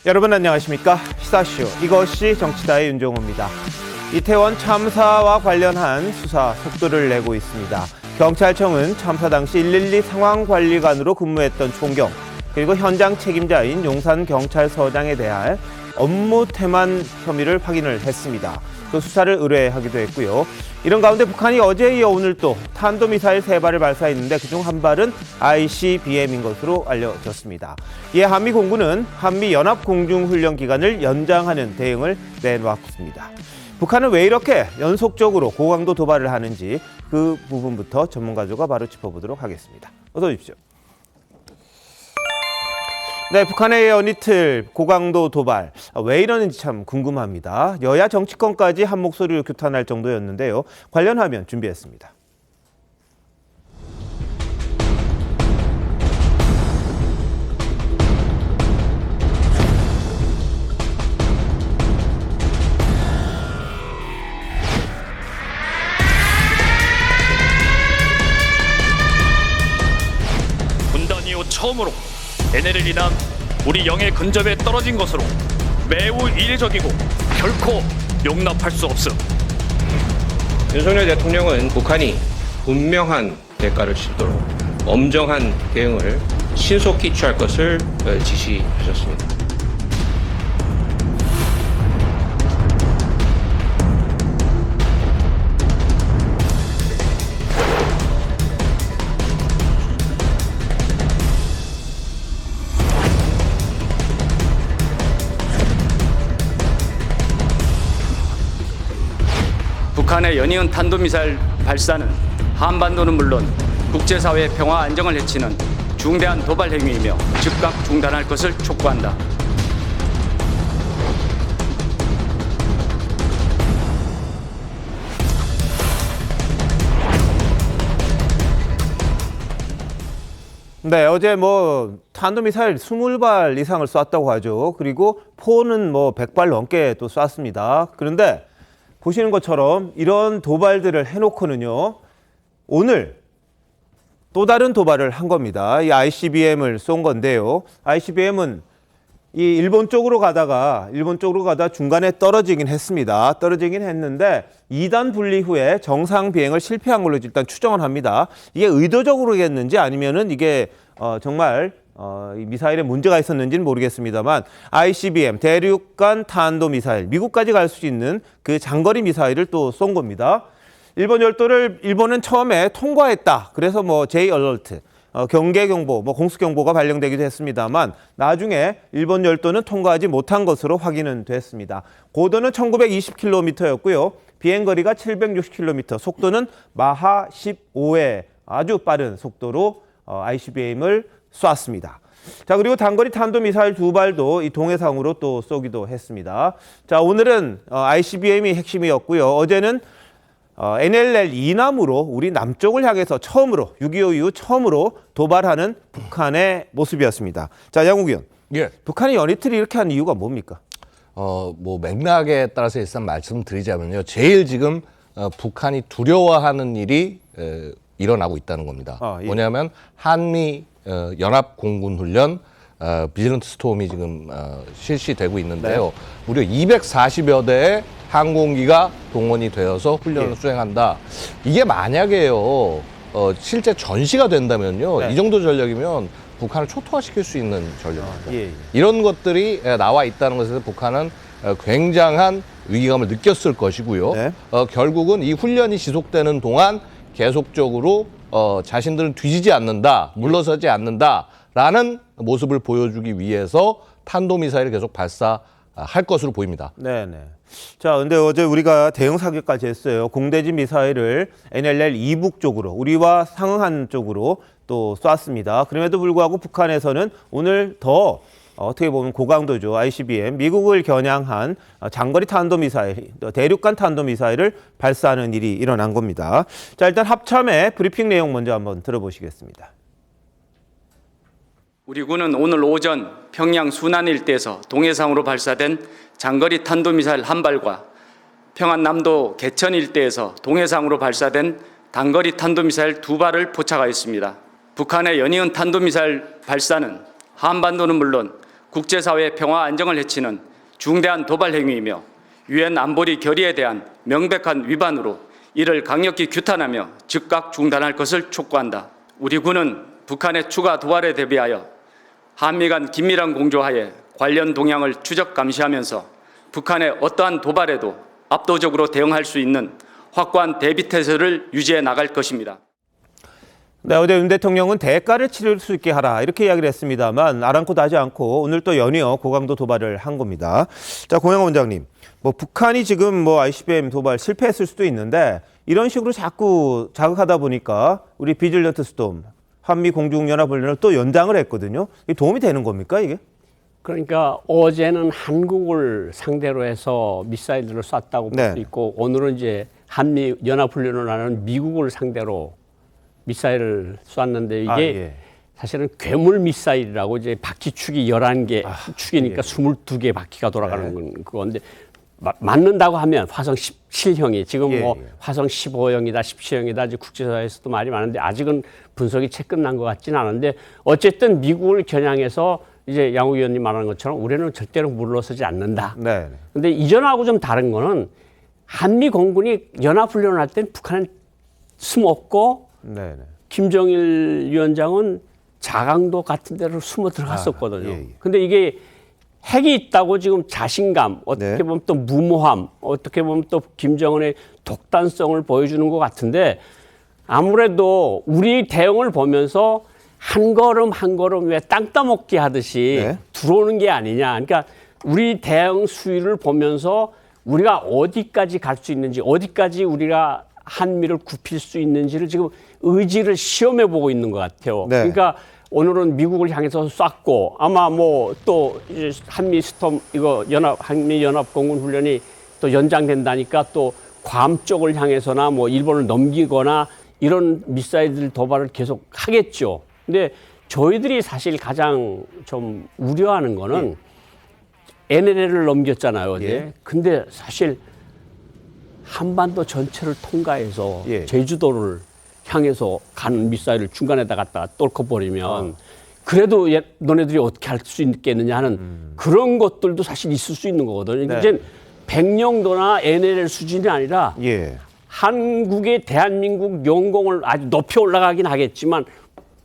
여러분 안녕하십니까? 시사쇼 이것이 정치다의 윤종호입니다. 이태원 참사와 관련한 수사 속도를 내고 있습니다. 경찰청은 참사 당시 112 상황관리관으로 근무했던 총경 그리고 현장 책임자인 용산경찰서장에 대한 업무 태만 혐의를 확인을 했습니다. 그 수사를 의뢰하기도 했고요. 이런 가운데 북한이 어제 이어 오늘 또 탄도미사일 3발을 발사했는데 그중 한 발은 ICBM인 것으로 알려졌습니다. 이에 한미공군은 한미연합공중훈련 기간을 연장하는 대응을 내놓았습니다. 북한은 왜 이렇게 연속적으로 고강도 도발을 하는지 그 부분부터 전문가들과 바로 짚어보도록 하겠습니다. 어서 오십시오. 네, 북한의 연이틀 고강도 도발 왜 이러는지 참 궁금합니다. 여야 정치권까지 한 목소리로 규탄할 정도였는데요. 관련 화면 준비했습니다. 분단 이후 처음으로 NLL 이남 우리 영해 근접에 떨어진 것으로 매우 이례적이고 결코 용납할 수 없음. 윤석열 대통령은 북한이 분명한 대가를 치도록 엄정한 대응을 신속히 취할 것을 지시하셨습니다. 북한의 연이은 탄도미사일 발사는 한반도는 물론 국제사회의 평화 안정을 해치는 중대한 도발 행위이며 즉각 중단할 것을 촉구한다. 네, 어제 탄도미사일 20발 이상을 쐈다고 하죠. 그리고 포는 100발 넘게 또 쐈습니다. 그런데 보시는 것처럼 이런 도발들을 해놓고는요, 오늘 또 다른 도발을 한 겁니다. 이 ICBM을 쏜 건데요. ICBM은 이 일본 쪽으로 가다 중간에 떨어지긴 했습니다. 떨어지긴 했는데 2단 분리 후에 정상 비행을 실패한 걸로 일단 추정을 합니다. 이게 의도적으로겠는지 아니면은 이게 정말 이 미사일에 문제가 있었는지는 모르겠습니다만 ICBM, 대륙간 탄도미사일, 미국까지 갈 수 있는 그 장거리 미사일을 또 쏜 겁니다. 일본 열도를 일본은 처음에 통과했다. 그래서 J 얼러트, 경계 경보, 공습 경보가 발령되기도 했습니다만 나중에 일본 열도는 통과하지 못한 것으로 확인은 됐습니다. 고도는 1920km였고요. 비행거리가 760km, 속도는 마하 15의 아주 빠른 속도로 ICBM을 쐈습니다. 자, 그리고 단거리 탄도미사일 2발도 이 동해상으로 또 쏘기도 했습니다. 자, 오늘은 ICBM이 핵심이었고요. 어제는 NLL 이남으로 우리 남쪽을 향해서 처음으로 6.25 이후 처음으로 도발하는 북한의 모습이었습니다. 자, 양욱 의원. 예. 북한이 연이틀 이렇게 한 이유가 뭡니까? 맥락에 따라서 일단 말씀드리자면요. 제일 지금 북한이 두려워하는 일이 일어나고 있다는 겁니다. 예. 뭐냐면 한미 연합공군훈련 비지런트 스톰이 지금 실시되고 있는데요. 네. 무려 240여 대의 항공기가 동원이 되어서 훈련을 수행한다. 이게 만약에요, 실제 전시가 된다면요, 네. 이 정도 전력이면 북한을 초토화시킬 수 있는 전력입니다. 예. 이런 것들이 나와 있다는 것에서 북한은 굉장한 위기감을 느꼈을 것이고요. 네. 결국은 이 훈련이 지속되는 동안 계속적으로 자신들은 뒤지지 않는다, 물러서지 않는다라는 모습을 보여주기 위해서 탄도미사일을 계속 발사할 것으로 보입니다. 네네. 자, 근데 어제 우리가 대응 사격까지 했어요. 공대지 미사일을 NLL 이북 쪽으로, 우리와 상응한 쪽으로 또 쐈습니다. 그럼에도 불구하고 북한에서는 오늘 더 어떻게 보면 고강도죠. ICBM, 미국을 겨냥한 장거리 탄도미사일, 대륙간 탄도미사일을 발사하는 일이 일어난 겁니다. 자, 일단 합참의 브리핑 내용 먼저 한번 들어보시겠습니다. 우리 군은 오늘 오전 평양 순안 일대에서 동해상으로 발사된 장거리 탄도미사일 한 발과 평안남도 개천 일대에서 동해상으로 발사된 단거리 탄도미사일 2발을 포착하였습니다. 북한의 연이은 탄도미사일 발사는 한반도는 물론 국제사회 평화 안정을 해치는 중대한 도발 행위이며 유엔 안보리 결의에 대한 명백한 위반으로 이를 강력히 규탄하며 즉각 중단할 것을 촉구한다. 우리 군은 북한의 추가 도발에 대비하여 한미 간 긴밀한 공조하에 관련 동향을 추적 감시하면서 북한의 어떠한 도발에도 압도적으로 대응할 수 있는 확고한 대비태세를 유지해 나갈 것입니다. 네, 어제 윤 대통령은 대가를 치를 수 있게 하라 이렇게 이야기를 했습니다만 아랑곳 하지 않고 오늘 또 연이어 고강도 도발을 한 겁니다. 자, 공영호 원장님, 뭐 북한이 지금 뭐 ICBM 도발 실패했을 수도 있는데 이런 식으로 자꾸 자극하다 보니까 우리 비질런트 스톰 한미 공중연합훈련을 또 연장을 했거든요. 이게 도움이 되는 겁니까 이게? 그러니까 어제는 한국을 상대로 해서 미사일들을 쐈다고 볼 네. 수 있고 오늘은 이제 한미 연합훈련을 하는 미국을 상대로 미사일을 쐈는데 이게 예. 사실은 괴물 미사일이라고 이제 바퀴축이 11개 축이니까 예. 22개 바퀴가 돌아가는 그건데 맞는다고 하면 화성 17형이 지금 예, 뭐 예. 화성 15형이다 17형이다 이제 국제사회에서도 말이 많은데 아직은 분석이 채 끝난 것 같지는 않은데 어쨌든 미국을 겨냥해서 이제 양호 의원님 말하는 것처럼 우리는 절대로 물러서지 않는다. 네. 근데 이전하고 좀 다른 거는 한미 공군이 연합훈련을 할 땐 북한은 숨었고 네. 김정일 위원장은 자강도 같은 데로 숨어 들어갔었거든요. 예. 근데 이게 핵이 있다고 지금 자신감, 어떻게 네. 보면 또 무모함, 어떻게 보면 또 김정은의 독단성을 보여주는 것 같은데 아무래도 우리 대응을 보면서 한 걸음 한 걸음 왜 땅 따먹기 하듯이 네. 들어오는 게 아니냐. 그러니까 우리 대응 수위를 보면서 우리가 어디까지 갈 수 있는지, 어디까지 우리가 한미를 굽힐 수 있는지를 지금 의지를 시험해 보고 있는 것 같아요. 네. 그러니까 오늘은 미국을 향해서 쐈고 아마 뭐 또 한미 스톰 이거 한미 연합 공군 훈련이 또 연장된다니까 또 괌 쪽을 향해서나 뭐 일본을 넘기거나 이런 미사일들 도발을 계속 하겠죠. 근데 저희들이 사실 가장 좀 우려하는 거는 NLL을 넘겼잖아요, 어제. 예. 근데 사실 한반도 전체를 통과해서 예. 제주도를 향해서 가는 미사일을 중간에다 갖다가 똘커버리면 그래도 너네들이 어떻게 할 수 있겠느냐 하는 그런 것들도 사실 있을 수 있는 거거든요. 네. 이제 백령도나 NLL 수준이 아니라 예. 한국의 대한민국 영공을 아주 높이 올라가긴 하겠지만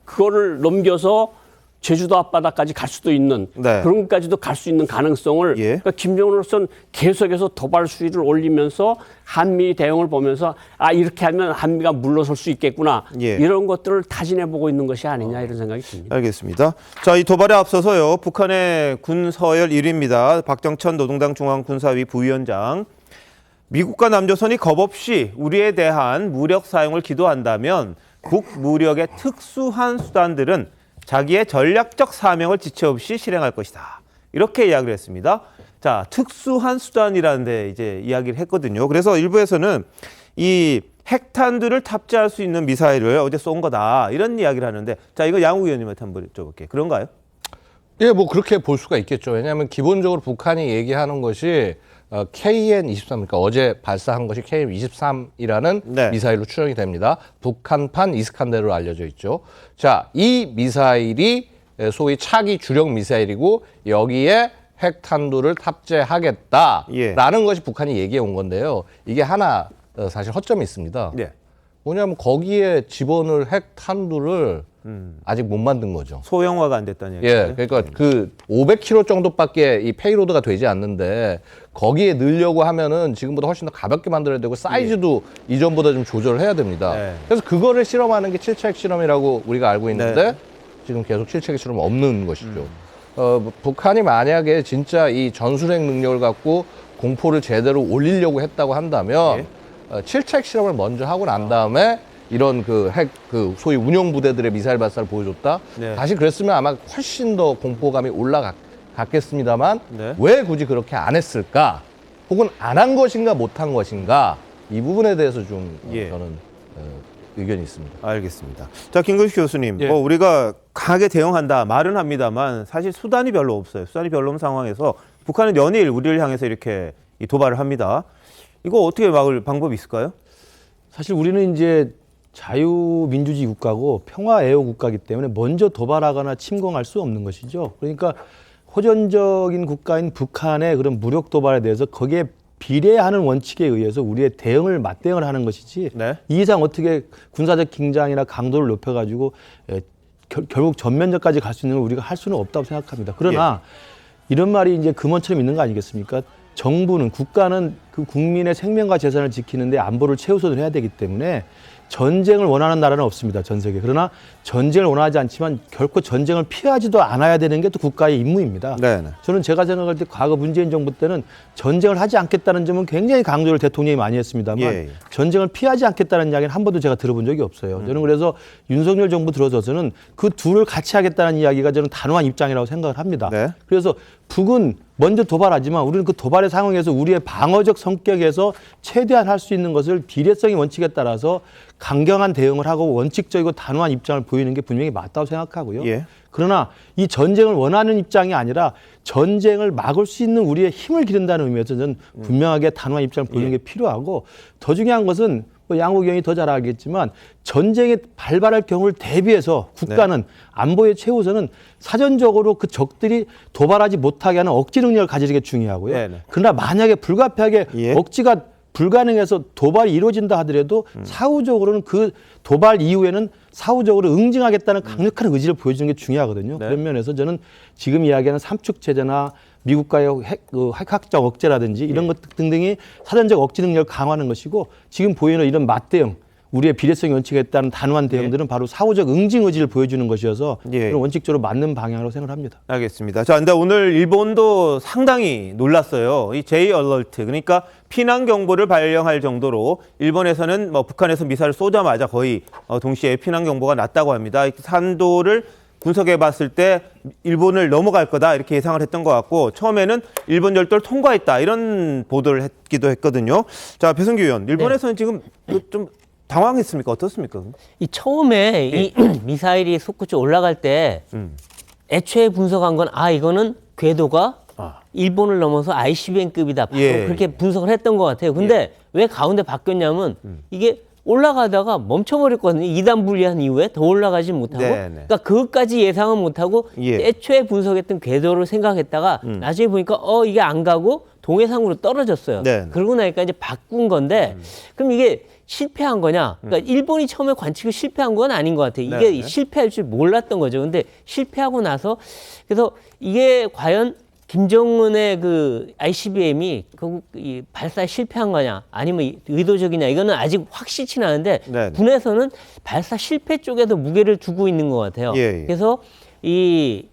그거를 넘겨서 제주도 앞바다까지 갈 수도 있는 네. 그런 것까지도 갈 수 있는 가능성을 예. 그러니까 김정은으로서는 계속해서 도발 수위를 올리면서 한미 대응을 보면서 아 이렇게 하면 한미가 물러설 수 있겠구나 예. 이런 것들을 타진해 보고 있는 것이 아니냐 이런 생각이 듭니다. 알겠습니다. 자, 이 도발에 앞서서요. 북한의 군 서열 1위입니다. 박정천 노동당 중앙군사위 부위원장. 미국과 남조선이 겁없이 우리에 대한 무력 사용을 기도한다면 국무력의 특수한 수단들은 자기의 전략적 사명을 지체 없이 실행할 것이다. 이렇게 이야기를 했습니다. 자, 특수한 수단이라는 데 이제 이야기를 했거든요. 그래서 일부에서는 이 핵탄두를 탑재할 수 있는 미사일을 어제 쏜 거다. 이런 이야기를 하는데 자, 이거 양우 의원님한테 한번 여쭤볼게요. 그런가요? 예, 뭐 그렇게 볼 수가 있겠죠. 왜냐하면 기본적으로 북한이 얘기하는 것이 KN-23, 그러니까 어제 발사한 것이 KN-23이라는 네. 미사일로 추정이 됩니다. 북한판 이스칸데르로 알려져 있죠. 자, 이 미사일이 소위 차기 주력 미사일이고 여기에 핵탄두를 탑재하겠다라는 예. 것이 북한이 얘기해 온 건데요. 이게 하나 사실 허점이 있습니다. 네. 뭐냐면 거기에 집어넣을 핵탄두를 아직 못 만든 거죠. 소형화가 안 됐다는 얘기죠. 예, 그러니까 그 500kg 정도밖에 이 페이로드가 되지 않는데 거기에 넣으려고 하면은 지금보다 훨씬 더 가볍게 만들어야 되고 사이즈도 이전보다 좀 조절을 해야 됩니다. 네. 그래서 그거를 실험하는 게 7차 핵실험이라고 우리가 알고 있는데 네. 지금 계속 7차 핵실험 없는 것이죠. 북한이 만약에 진짜 이 전술핵 능력을 갖고 공포를 제대로 올리려고 했다고 한다면 7차 핵실험을 먼저 하고 난 다음에 이런 그 핵, 그 소위 운용 부대들의 미사일 발사를 보여줬다. 네. 다시 그랬으면 아마 훨씬 더 공포감이 올라갔겠습니다만 네. 왜 굳이 그렇게 안 했을까? 혹은 안 한 것인가 못한 것인가? 이 부분에 대해서 좀 예. 저는 의견이 있습니다. 알겠습니다. 자, 김근식 교수님, 예. 뭐 우리가 강하게 대응한다 말은 합니다만 사실 수단이 별로 없어요. 수단이 별로 없는 상황에서 북한은 연일 우리를 향해서 이렇게 이 도발을 합니다. 이거 어떻게 막을 방법이 있을까요? 사실 우리는 이제 자유민주주의 국가고 평화애호 국가이기 때문에 먼저 도발하거나 침공할 수 없는 것이죠. 그러니까 호전적인 국가인 북한의 그런 무력 도발에 대해서 거기에 비례하는 원칙에 의해서 우리의 맞대응을 하는 것이지 네. 이 이상 어떻게 군사적 긴장이나 강도를 높여가지고 결국 전면전까지 갈 수 있는 걸 우리가 할 수는 없다고 생각합니다. 그러나 이런 말이 이제 금원처럼 있는 거 아니겠습니까? 정부는 국가는 그 국민의 생명과 재산을 지키는데 안보를 최우선을 해야 되기 때문에 전쟁을 원하는 나라는 없습니다. 전 세계. 그러나 전쟁을 원하지 않지만 결코 전쟁을 피하지도 않아야 되는 게 또 국가의 임무입니다. 네네. 저는 제가 생각할 때 과거 문재인 정부 때는 전쟁을 하지 않겠다는 점은 굉장히 강조를 대통령이 많이 했습니다만 예. 전쟁을 피하지 않겠다는 이야기는 한 번도 제가 들어본 적이 없어요. 저는 그래서 윤석열 정부 들어서서는 그 둘을 같이 하겠다는 이야기가 저는 단호한 입장이라고 생각을 합니다. 네. 그래서 북은 먼저 도발하지만 우리는 그 도발의 상황에서 우리의 방어적 성격에서 최대한 할 수 있는 것을 비례성의 원칙에 따라서 강경한 대응을 하고 원칙적이고 단호한 입장을 보이는 게 분명히 맞다고 생각하고요. 예. 그러나 이 전쟁을 원하는 입장이 아니라 전쟁을 막을 수 있는 우리의 힘을 기른다는 의미에서 저는 분명하게 단호한 입장을 보이는 게 필요하고 더 중요한 것은 뭐 양호기 형이 더 잘 알겠지만 전쟁에 발발할 경우를 대비해서 국가는 안보의 최우선은 사전적으로 그 적들이 도발하지 못하게 하는 억지 능력을 가지는 게 중요하고요. 네네. 그러나 만약에 불가피하게 예. 억지가 불가능해서 도발이 이루어진다 하더라도 사후적으로는 그 도발 이후에는 사후적으로 응징하겠다는 강력한 의지를 보여주는 게 중요하거든요. 네. 그런 면에서 저는 지금 이야기하는 삼축 체제나 미국과의 핵학적 억제라든지 이런 것 등등이 사전적 억지 능력을 강화하는 것이고 지금 보이는 이런 맞대응 우리의 비례성의 원칙에 따른 단호한 대응들은 바로 사후적 응징 의지를 보여주는 것이어서 예. 그런 원칙적으로 맞는 방향으로 생각합니다. 알겠습니다. 자, 근데 오늘 일본도 상당히 놀랐어요. 이 J 얼러트, 그러니까 피난 경보를 발령할 정도로 일본에서는 뭐 북한에서 미사를 쏘자마자 거의 동시에 피난 경보가 났다고 합니다. 산도를 분석해 봤을 때 일본을 넘어갈 거다 이렇게 예상을 했던 것 같고 처음에는 일본 열도를 통과했다 이런 보도를 했기도 했거든요. 자, 배승규 의원, 일본에서는 지금 좀 당황했습니까? 어떻습니까? 이 처음에 이 미사일이 솟구쳐 올라갈 때 애초에 분석한 건 이거는 궤도가 일본을 넘어서 ICBM급이다. 바로 예. 그렇게 분석을 했던 것 같아요. 근데 왜 가운데 바뀌었냐면 이게 올라가다가 멈춰버렸거든요. 2단 분리한 이후에 더 올라가지 못하고. 네네. 그러니까 그것까지 예상은 못하고 예. 애초에 분석했던 궤도를 생각했다가 나중에 보니까 이게 안 가고 동해상으로 떨어졌어요. 네네. 그러고 나니까 이제 바꾼 건데 그럼 이게 실패한 거냐? 그러니까 일본이 처음에 관측을 실패한 건 아닌 것 같아요. 이게 네네. 실패할 줄 몰랐던 거죠. 근데 실패하고 나서 그래서 이게 과연 김정은의 그 ICBM이 이 발사에 실패한 거냐 아니면 의도적이냐 이거는 아직 확실치는 않은데 네네. 군에서는 발사 실패 쪽에도 무게를 두고 있는 것 같아요. 예. 그래서 이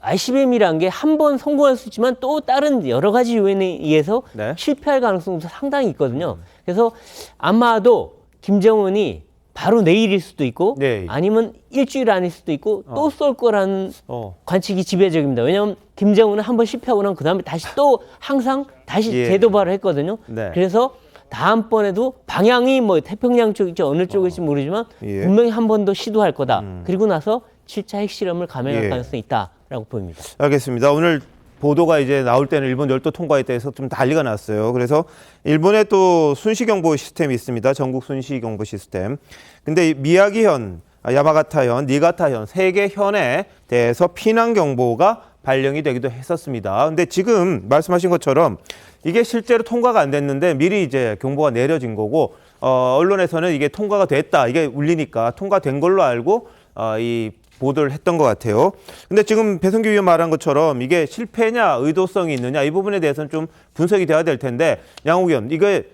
ICBM이라는 게 한 번 성공할 수 있지만 또 다른 여러 가지 요인에 의해서 네. 실패할 가능성도 상당히 있거든요. 그래서 아마도 김정은이 바로 내일일 수도 있고 네. 아니면 일주일 안일 수도 있고 또 쏠 거라는 어. 관측이 지배적입니다. 왜냐하면 김정은은 한 번 실패하고 나면 그다음에 다시 또 항상 다시 예. 재도발을 했거든요. 네. 그래서 다음번에도 방향이 뭐 태평양 쪽일지 어느 쪽일지 모르지만 예. 분명히 한 번 더 시도할 거다. 그리고 나서 7차 핵실험을 감행할 예. 가능성이 있다라고 보입니다. 알겠습니다. 오늘 보도가 이제 나올 때는 일본 열도 통과에 대해서 좀 난리가 났어요. 그래서 일본에 또 순시경보 시스템이 있습니다. 전국 순시경보 시스템. 근데 이 미야기현, 야마가타현, 니가타현 세 개 현에 대해서 피난경보가 발령이 되기도 했었습니다. 근데 지금 말씀하신 것처럼 이게 실제로 통과가 안 됐는데 미리 이제 경보가 내려진 거고 언론에서는 이게 통과가 됐다. 이게 울리니까 통과된 걸로 알고 이 보도를 했던 것 같아요. 근데 지금 배승규 의원 말한 것처럼 이게 실패냐 의도성이 있느냐 이 부분에 대해서는 좀 분석이 돼야 될 텐데 양욱 의원 이게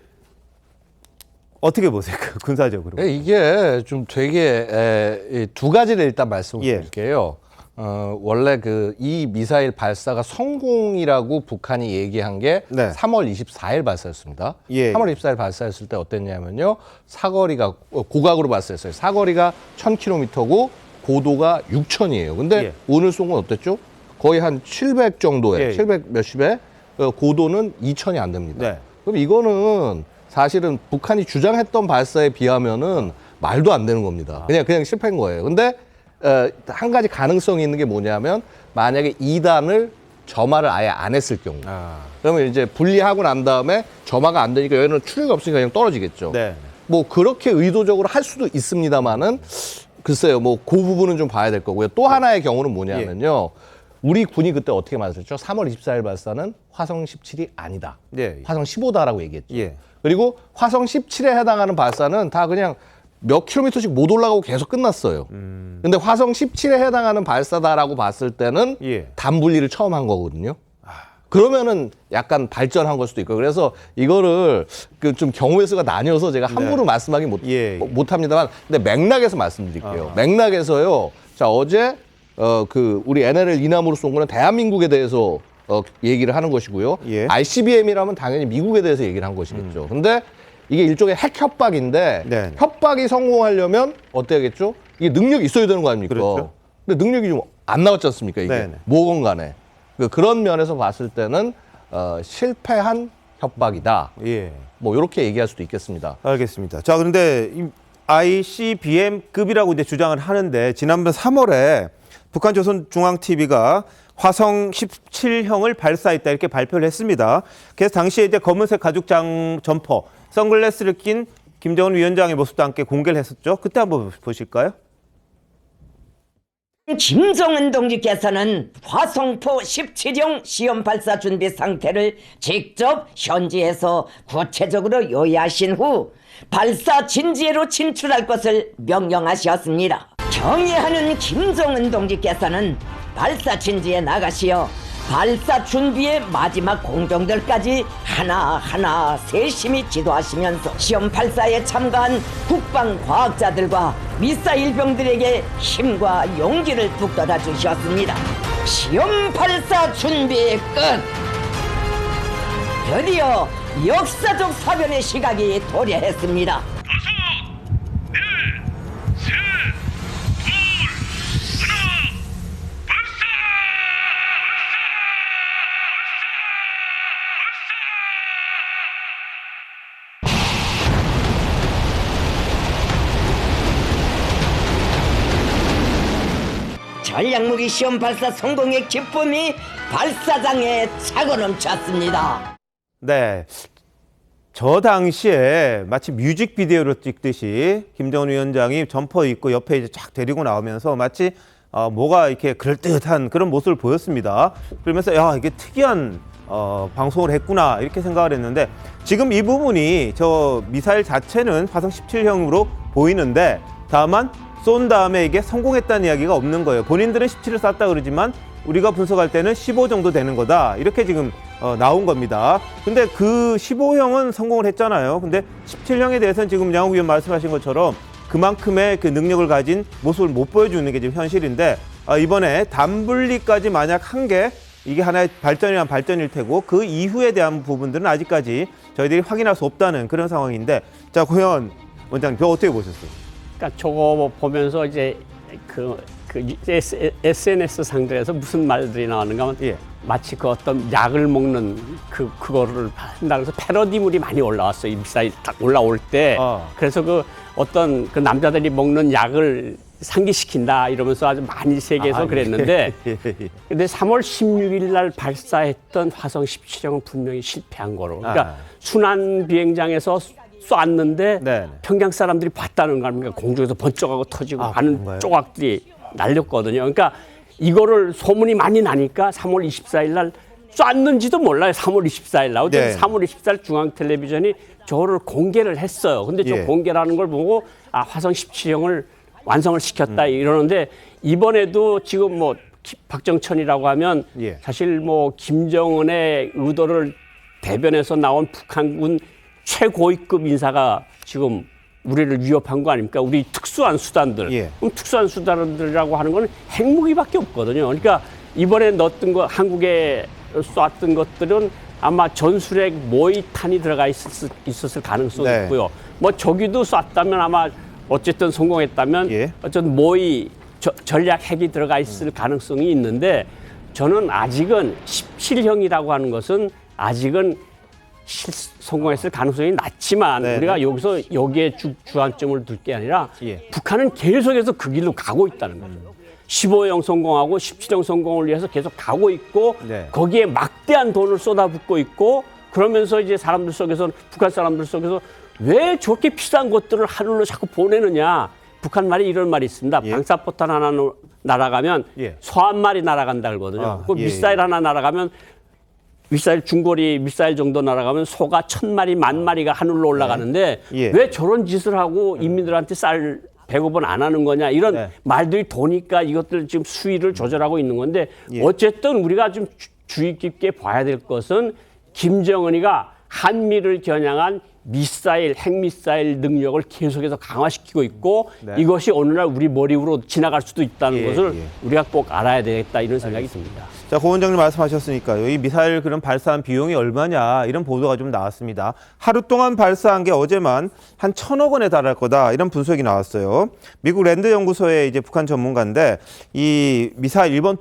어떻게 보세요? 군사적으로. 이게 좀 되게 두 가지를 일단 말씀을 예. 드릴게요. 원래 이 미사일 발사가 성공이라고 북한이 얘기한 게 네. 3월 24일 발사였습니다. 예. 3월 24일 발사했을 때 어땠냐면요. 사거리가 고각으로 발사했어요. 사거리가 1000km고 고도가 6000이에요. 근데 예. 오늘 쏜 건 어땠죠? 거의 한 700 정도에 예. 700 몇십에 고도는 2000이 안 됩니다. 네. 그럼 이거는 사실은 북한이 주장했던 발사에 비하면은 말도 안 되는 겁니다. 그냥 실패한 거예요. 근데 한 가지 가능성이 있는 게 뭐냐면 만약에 2단을 점화를 아예 안 했을 경우 그러면 이제 분리하고 난 다음에 점화가 안 되니까 여기는 추력이 없으니까 그냥 떨어지겠죠. 네. 뭐 그렇게 의도적으로 할 수도 있습니다만은 글쎄요, 뭐 그 부분은 좀 봐야 될 거고요. 또 하나의 경우는 뭐냐면요. 우리 군이 그때 어떻게 말했죠? 3월 24일 발사는 화성 17이 아니다. 네. 화성 15다라고 얘기했죠. 예. 그리고 화성 17에 해당하는 발사는 다 그냥 몇 킬로미터씩 못 올라가고 계속 끝났어요. 근데 화성 17에 해당하는 발사다라고 봤을 때는 예. 단분리를 처음 한 거거든요. 그러면은 약간 발전한 걸 수도 있고 그래서 이거를 그 좀 경우의 수가 나뉘어서 제가 함부로 말씀하기 못합니다만 근데 맥락에서 말씀드릴게요. 맥락에서요. 자 어제 그 우리 NLL 이남으로 쏜 거는 대한민국에 대해서 얘기를 하는 것이고요. 예. ICBM이라면 당연히 미국에 대해서 얘기를 한 것이겠죠. 근데 이게 일종의 핵 협박인데 네. 협박이 성공하려면 어때야겠죠? 이게 능력이 있어야 되는 거 아닙니까? 그렇죠. 근데 능력이 좀 안 나왔지 않습니까? 이게 네네. 뭐건 간에 그런 면에서 봤을 때는 실패한 협박이다. 예. 뭐 이렇게 얘기할 수도 있겠습니다. 알겠습니다. 자, 그런데 이 ICBM급이라고 이제 주장을 하는데 지난번 3월에 북한 조선중앙TV가 화성 17형을 발사했다 이렇게 발표를 했습니다. 그래서 당시에 이제 검은색 가죽 점퍼, 선글라스를 낀 김정은 위원장의 모습도 함께 공개를 했었죠. 그때 한번 보실까요? 김정은 동지께서는 화성포 17형 시험 발사 준비 상태를 직접 현지에서 구체적으로 요약하신 후 발사 진지로 진출할 것을 명령하셨습니다. 경의하는 김정은 동지께서는 발사 진지에 나가시어 발사 준비의 마지막 공정들까지 하나하나 세심히 지도하시면서 시험 발사에 참가한 국방과학자들과 미사일병들에게 힘과 용기를 북돋아 주셨습니다. 시험 발사 준비 끝! 드디어 역사적 사변의 시각이 도래했습니다. 전략무기 시험 발사 성공의 기쁨이 발사장에 차고 넘쳤습니다. 네. 저 당시에 마치 뮤직비디오를 찍듯이 김정은 위원장이 점퍼 입고 옆에 이제 쫙 데리고 나오면서 마치 뭐가 이렇게 그럴듯한 그런 모습을 보였습니다. 그러면서 야, 이게 특이한 방송을 했구나 이렇게 생각을 했는데 지금 이 부분이 저 미사일 자체는 화성 17형으로 보이는데 다만 쏜 다음에 이게 성공했다는 이야기가 없는 거예요. 본인들은 17을 쐈다 그러지만 우리가 분석할 때는 15 정도 되는 거다. 이렇게 지금 나온 겁니다. 근데 그 15형은 성공을 했잖아요. 근데 17형에 대해서는 지금 양욱 위원 말씀하신 것처럼 그만큼의 그 능력을 가진 모습을 못 보여주는 게 지금 현실인데 이번에 단분리까지 만약 한 게 이게 하나의 발전이란 발전일 테고 그 이후에 대한 부분들은 아직까지 저희들이 확인할 수 없다는 그런 상황인데 자, 고현 원장님, 그거 어떻게 보셨어요? 그러니까 저거 보면서 이제 SNS 상대에서 무슨 말들이 나오는가 하면 예. 마치 그 어떤 약을 먹는 그거를 한다 그래서 패러디물이 많이 올라왔어요. 이 미사일 딱 올라올 때. 그래서 그 어떤 그 남자들이 먹는 약을 상기시킨다 이러면서 아주 많이 세계에서 그랬는데 근데 3월 16일 날 발사했던 화성 17형은 분명히 실패한 거로. 그러니까 순환 비행장에서 쐈는데 네네. 평양 사람들이 봤다는 거 아닙니까? 공중에서 번쩍하고 터지고 많은 그런가요? 조각들이 날렸거든요. 그러니까 이거를 소문이 많이 나니까 3월 24일 날 쐈는지도 몰라요. 3월 24일 날. 어쨌든 네. 3월 24일 중앙텔레비전이 저거를 공개를 했어요. 근데 저 예. 공개라는 걸 보고 화성 17형을 완성을 시켰다 이러는데 이번에도 지금 뭐 박정천이라고 하면 예. 사실 뭐 김정은의 의도를 대변해서 나온 북한군 최고위급 인사가 지금 우리를 위협한 거 아닙니까? 우리 특수한 수단들. 예. 그럼 특수한 수단들이라고 하는 건 핵무기밖에 없거든요. 그러니까 이번에 넣었던 거 한국에 쐈던 것들은 아마 전술핵 모의탄이 들어가 있었을 가능성이 네. 있고요. 뭐 저기도 쐈다면 아마 어쨌든 성공했다면 예. 어쨌든 전략 핵이 들어가 있을 가능성이 있는데 저는 아직은 17형이라고 하는 것은 아직은 성공했을 가능성이 낮지만 네네. 우리가 여기에 주안점을 둘 게 아니라 예. 북한은 계속해서 그 길로 가고 있다는 거죠. 15형 성공하고 17형 성공을 위해서 계속 가고 있고 네. 거기에 막대한 돈을 쏟아붓고 있고 그러면서 이제 사람들 속에서 북한 사람들 속에서 왜 저렇게 비싼 것들을 하늘로 자꾸 보내느냐 북한 말이 이런 말이 있습니다. 예. 방사포탄 하나 날아가면 예. 소 한 마리 날아간다 그러거든요. 아, 그 예, 미사일 하나 날아가면 미사일 중거리 미사일 정도 날아가면 소가 1000마리, 10,000마리가 하늘로 올라가는데 예. 왜 저런 짓을 하고 인민들한테 쌀 배급은 안 하는 거냐 이런 네. 말들이 도니까 이것들 지금 수위를 조절하고 있는 건데 예. 어쨌든 우리가 좀 주의 깊게 봐야 될 것은 김정은이가 한미를 겨냥한 미사일, 핵미사일 능력을 계속해서 강화시키고 있고 네. 이것이 오늘날 우리 머리 위로 지나갈 수도 있다는 예, 것을 예. 우리가 꼭 알아야 되겠다 이런 생각이 듭니다. 자, 고 원장님 말씀하셨으니까요. 이 미사일 그런 발사한 비용이 얼마냐 이런 보도가 좀 나왔습니다. 하루 동안 발사한 게 어제만 한 1,000억 원에 달할 거다 이런 분석이 나왔어요. 미국 랜드 연구소의 이제 북한 전문가인데 이 미사일 일본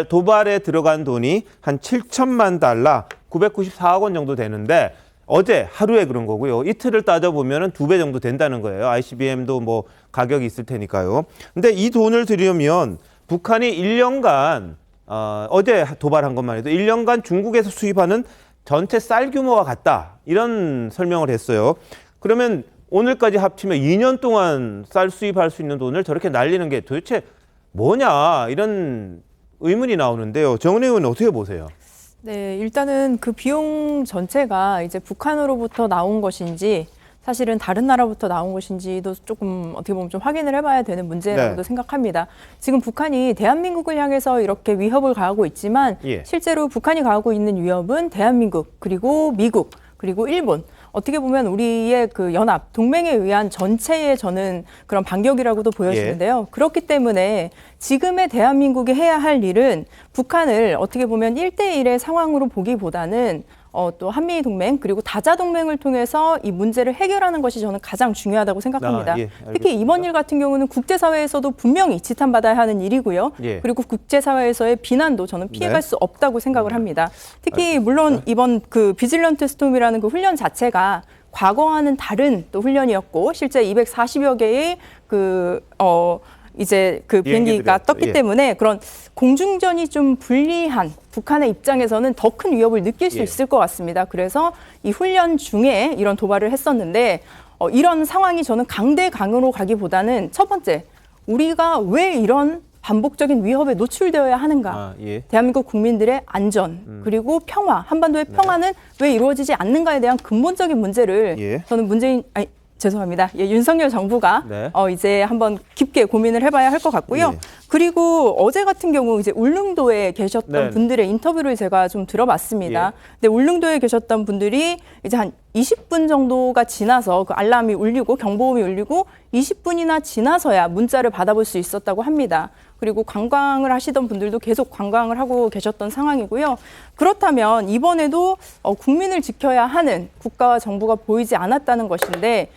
도발에 들어간 돈이 한 7천만 달러, 994억 원 정도 되는데 어제 하루에 그런 거고요. 이틀을 따져보면 2배 정도 된다는 거예요. ICBM도 뭐 가격이 있을 테니까요. 근데 이 돈을 들이면 북한이 1년간 어제 도발한 것만 해도 1년간 중국에서 수입하는 전체 쌀 규모와 같다. 이런 설명을 했어요. 그러면 오늘까지 합치면 2년 동안 쌀 수입할 수 있는 돈을 저렇게 날리는 게 도대체 뭐냐 이런 의문이 나오는데요. 정은혜 의원은 어떻게 보세요? 네, 일단은 그 비용 전체가 이제 북한으로부터 나온 것인지 사실은 다른 나라부터 나온 것인지도 조금 어떻게 보면 좀 확인을 해봐야 되는 문제라고도 네. 생각합니다. 지금 북한이 대한민국을 향해서 이렇게 위협을 가하고 있지만 예. 실제로 북한이 가하고 있는 위협은 대한민국 그리고 미국 그리고 일본 어떻게 보면 우리의 그 연합 동맹에 의한 전체의 저는 그런 반격이라고도 보여지는데요. 그렇기 때문에 지금의 대한민국이 해야 할 일은 북한을 어떻게 보면 1대1의 상황으로 보기보다는 또 한미 동맹 그리고 다자 동맹을 통해서 이 문제를 해결하는 것이 저는 가장 중요하다고 생각합니다. 예, 특히 이번 일 같은 경우는 국제사회에서도 분명히 지탄받아야 하는 일이고요. 예. 그리고 국제사회에서의 비난도 저는 피해갈 네. 수 없다고 생각을 합니다. 특히 물론 이번 그 비질런트 스톰이라는 그 훈련 자체가 과거와는 다른 또 훈련이었고 실제 240여 개의 이제 그 비행기가 비행기들이 떴기 예. 때문에 그런 공중전이 좀 불리한 북한의 입장에서는 더 큰 위협을 느낄 수 예. 있을 것 같습니다. 그래서 이 훈련 중에 이런 도발을 했었는데 이런 상황이 저는 강대강으로 가기보다는 첫 번째 우리가 왜 이런 반복적인 위협에 노출되어야 하는가? 예. 대한민국 국민들의 안전 그리고 평화, 한반도의 평화는 왜 이루어지지 않는가에 대한 근본적인 문제를 예. 저는 죄송합니다. 예, 윤석열 정부가 네. 이제 한번 깊게 고민을 해봐야 할 것 같고요. 예. 그리고 어제 같은 경우 이제 울릉도에 계셨던 네. 분들의 인터뷰를 제가 좀 들어봤습니다. 예. 근데 울릉도에 계셨던 분들이 이제 한 20분 정도가 지나서 그 알람이 울리고 경보음이 울리고 20분이나 지나서야 문자를 받아볼 수 있었다고 합니다. 그리고 관광을 하시던 분들도 계속 관광을 하고 계셨던 상황이고요. 그렇다면 이번에도 국민을 지켜야 하는 국가와 정부가 보이지 않았다는 것인데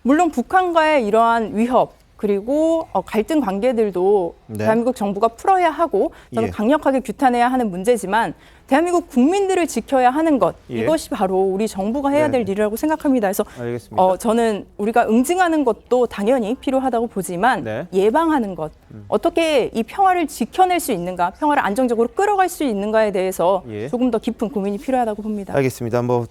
물론 북한과의 이러한 위협 그리고 갈등 관계들도 네. 대한민국 정부가 풀어야 하고 저는 예. 강력하게 규탄해야 하는 문제지만 대한민국 국민들을 지켜야 하는 것 예. 이것이 바로 우리 정부가 해야 될 네. 일이라고 생각합니다. 그래서 알겠습니다. 저는 우리가 응징하는 것도 당연히 필요하다고 보지만 네. 예방하는 것 어떻게 이 평화를 지켜낼 수 있는가 평화를 안정적으로 끌어갈 수 있는가에 대해서 예. 조금 더 깊은 고민이 필요하다고 봅니다. 알겠습니다. 뭐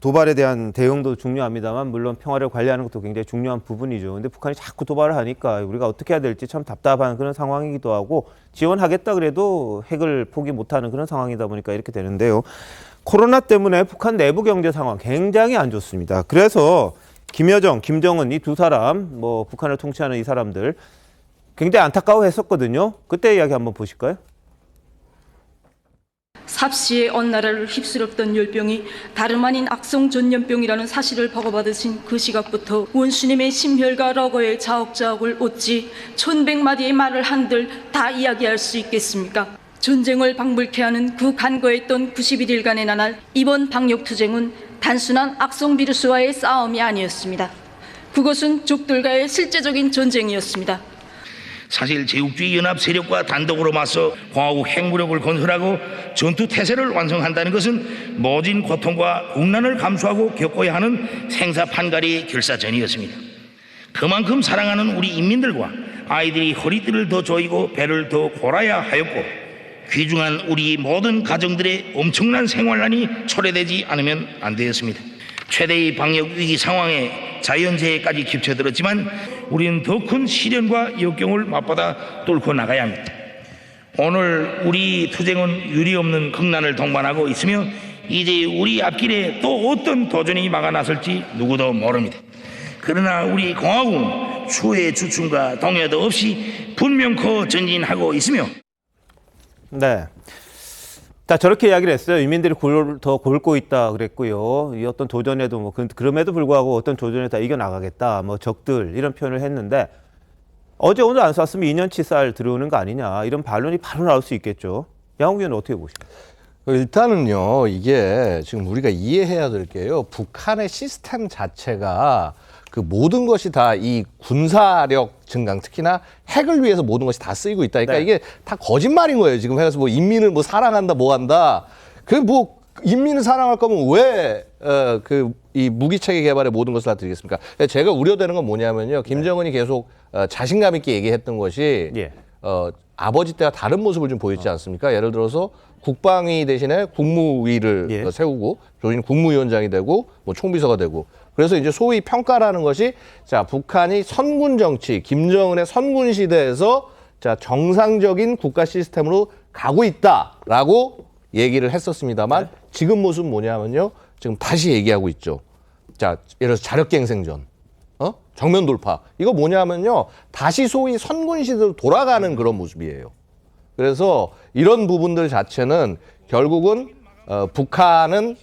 도발에 대한 대응도 중요합니다만 물론 평화를 관리하는 것도 굉장히 중요한 부분이죠. 근데 북한이 자꾸 도발을 하니까 우리가 어떻게 해야 될지 참 답답한 그런 상황이기도 하고 지원하겠다 그래도 핵을 포기 못하는 그런 상황이다 보니까 이렇게 되는데요. 코로나 때문에 북한 내부 경제 상황 굉장히 안 좋습니다. 그래서 김여정, 김정은 이 두 사람 뭐 북한을 통치하는 이 사람들 굉장히 안타까워했었거든요. 그때 이야기 한번 보실까요? 삽시의 어느 나라를 휩쓸었던 열병이 다름 아닌 악성 전염병이라는 사실을 보고받으신 그 시각부터 원수님의 심혈과 러거의 자옥자옥을 어찌 1100마디의 말을 한들 다 이야기할 수 있겠습니까? 전쟁을 방불케 하는 그 간거했던 91일간의 나날 이번 방역투쟁은 단순한 악성 비루스와의 싸움이 아니었습니다. 그것은 적들과의 실제적인 전쟁이었습니다. 사실 제국주의 연합 세력과 단독으로 맞서 공화국 핵무력을 건설하고 전투 태세를 완성한다는 것은 모진 고통과 국난을 감수하고 겪어야 하는 생사판갈의 결사전이었습니다. 그만큼 사랑하는 우리 인민들과 아이들이 허리띠를 더 조이고 배를 더 골아야 하였고 귀중한 우리 모든 가정들의 엄청난 생활난이 초래되지 않으면 안 되었습니다. 최대의 방역 위기 상황에 자연재해까지 겹쳐들었지만 우리는 더 큰 시련과 역경을 맞받아 뚫고 나가야 합니다. 오늘 우리 투쟁은 유례없는 극난을 동반하고 있으며 이제 우리 앞길에 또 어떤 도전이 막아나설지 누구도 모릅니다. 그러나 우리 공화국은 추의 주춤과 동요도 없이 분명코 전진하고 있으며. 네. 자, 저렇게 이야기를 했어요. 인민들이 더 곪고 있다 그랬고요. 이 어떤 도전에도 뭐 그럼에도 불구하고 어떤 도전에 다 이겨나가겠다. 뭐 적들 이런 표현을 했는데 어제 오늘 안 쐈으면 2년치 쌀 들어오는 거 아니냐. 이런 반론이 바로 나올 수 있겠죠. 양홍 의원은 어떻게 보십니까? 일단은요, 이게 지금 우리가 이해해야 될 게요. 북한의 시스템 자체가 그 모든 것이 다 이 군사력 증강, 특히나 핵을 위해서 모든 것이 다 쓰이고 있다. 그러니까 네. 이게 다 거짓말인 거예요. 지금 해서 뭐 인민을 뭐 사랑한다, 뭐 한다. 그 뭐 인민을 사랑할 거면 왜 이 무기 체계 개발에 모든 것을 다 드리겠습니까? 제가 우려되는 건 뭐냐면요. 김정은이 계속 자신감 있게 얘기했던 것이 예. 아버지 때와 다른 모습을 좀 보였지 않습니까? 예를 들어서 국방위 대신에 국무위를 예. 세우고 조진 국무위원장이 되고 뭐 총비서가 되고 그래서 이제 소위 평가라는 것이 자 북한이 선군 정치, 김정은의 선군 시대에서 자 정상적인 국가 시스템으로 가고 있다라고 얘기를 했었습니다만 지금 모습은 뭐냐면요. 지금 다시 얘기하고 있죠. 자 예를 들어서 자력갱생전. 정면 돌파. 이거 뭐냐면요. 다시 소위 선군 시대로 돌아가는 그런 모습이에요. 그래서 이런 부분들 자체는 결국은 북한은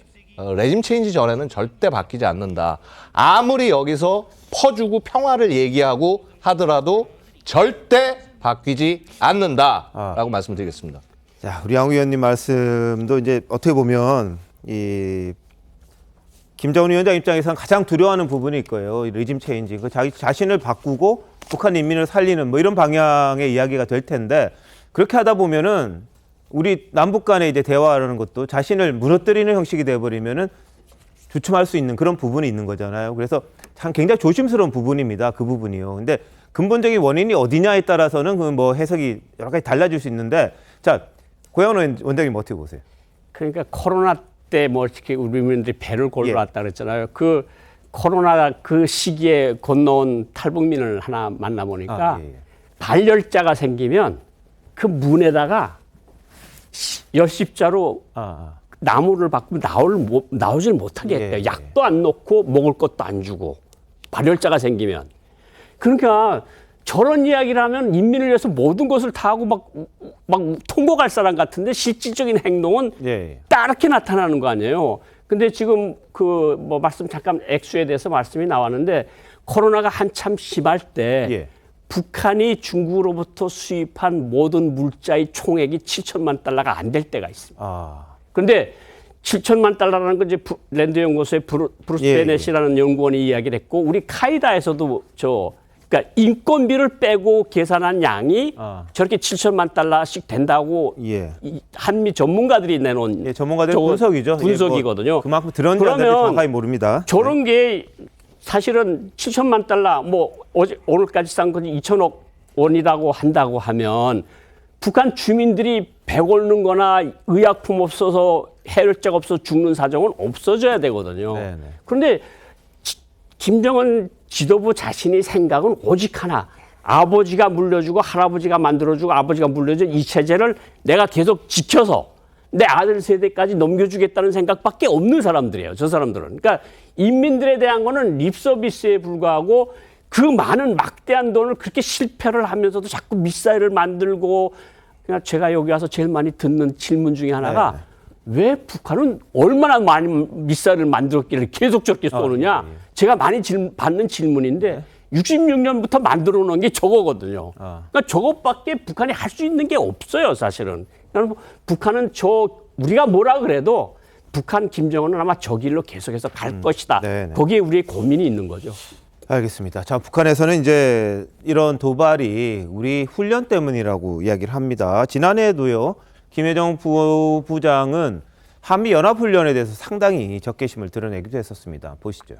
레짐 체인지 전에는 절대 바뀌지 않는다. 아무리 여기서 퍼주고 평화를 얘기하고 하더라도 절대 바뀌지 않는다라고 말씀드리겠습니다. 자, 우리 양 의원님 말씀도 이제 어떻게 보면 이 김정은 위원장 입장에서는 가장 두려워하는 부분이 있고요. 이 레짐 체인지. 그 자기 자신을 바꾸고 북한 인민을 살리는 뭐 이런 방향의 이야기가 될 텐데 그렇게 하다 보면은 우리 남북 간의 이제 대화라는 것도 자신을 무너뜨리는 형식이 돼버리면은 주춤할 수 있는 그런 부분이 있는 거잖아요. 그래서 참 굉장히 조심스러운 부분입니다. 그 부분이요. 근데 근본적인 원인이 어디냐에 따라서는 그 뭐 해석이 여러 가지 달라질 수 있는데 자, 고양원 원장님 어떻게 보세요? 그러니까 코로나 때 뭐 이렇게 우리 국민들이 배를 골랐다 그랬잖아요. 그 코로나 그 시기에 건너온 탈북민을 하나 만나보니까 발열자가 생기면 그 문에다가 열십자로 나무를 바꾸면 나오질 못하게 했대요. 약도 안 넣고 먹을 것도 안 주고 발열자가 생기면. 그러니까 저런 이야기를 하면 인민을 위해서 모든 것을 다 하고 막 통곡할 사람 같은데 실질적인 행동은 따르게 나타나는 거 아니에요. 근데 지금 그 뭐 말씀 잠깐 액수에 대해서 말씀이 나왔는데 코로나가 한참 심할 때 북한이 중국으로부터 수입한 모든 물자의 총액이 7천만 달러가 안 될 때가 있습니다. 그런데 7천만 달러라는 건 이제 랜드 연구소의 브루스 베넷이라는 연구원이 이야기를 했고 우리 카이다에서도 그러니까 인건비를 빼고 계산한 양이 저렇게 7천만 달러씩 된다고 한미 전문가들이 내놓은 전문가들 분석이죠. 분석이거든요. 뭐 그만큼 들었는지 정확하게 모릅니다. 저런 게 사실은 7천만 달러 뭐 오늘까지 싼 건 2천억 원이라고 한다고 하면 북한 주민들이 배 곪는 거나 의약품 없어서 해열제가 없어서 죽는 사정은 없어져야 되거든요. 그런데 김정은 지도부 자신의 생각은 오직 하나. 아버지가 물려주고 할아버지가 만들어주고 아버지가 물려준 이 체제를 내가 계속 지켜서 내 아들 세대까지 넘겨주겠다는 생각밖에 없는 사람들이에요. 저 사람들은. 그러니까 인민들에 대한 거는 립서비스에 불과하고 그 많은 막대한 돈을 그렇게 실패를 하면서도 자꾸 미사일을 만들고 그냥 제가 여기 와서 제일 많이 듣는 질문 중에 하나가 왜 북한은 얼마나 많이 미사일을 만들었길래 계속 저렇게 쏘느냐. 제가 많이 받는 질문인데 66년부터 만들어 놓은 게 저거거든요. 그러니까 저것밖에 북한이 할 수 있는 게 없어요, 사실은. 그러니까 북한은 우리가 뭐라 그래도 북한 김정은은 아마 저 길로 계속해서 갈 것이다. 거기에 우리의 고민이 있는 거죠. 알겠습니다. 자, 북한에서는 이제 이런 도발이 우리 훈련 때문이라고 이야기를 합니다. 지난해에도요, 김여정 부부장은 한미 연합훈련에 대해서 상당히 적개심을 드러내기도 했었습니다. 보시죠.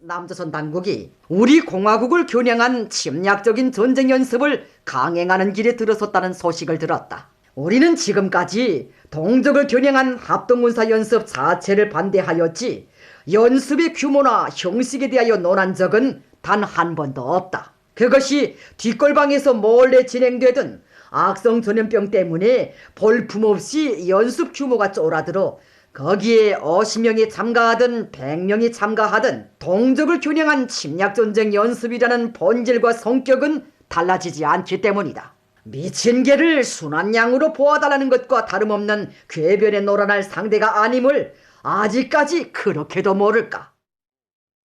남조선 당국이 우리 공화국을 겨냥한 침략적인 전쟁 연습을 강행하는 길에 들어섰다는 소식을 들었다. 우리는 지금까지 동족을 겨냥한 합동군사 연습 자체를 반대하였지 연습의 규모나 형식에 대하여 논한 적은 단 한 번도 없다. 그것이 뒷골방에서 몰래 진행되던 악성 전염병 때문에 볼품없이 연습 규모가 쫄아들어 거기에 50명이 참가하든 100명이 참가하든 동족을 겨냥한 침략전쟁 연습이라는 본질과 성격은 달라지지 않기 때문이다. 미친 개를 순한 양으로 보아달라는 것과 다름없는 궤변에 놀아날 상대가 아님을 아직까지 그렇게도 모를까.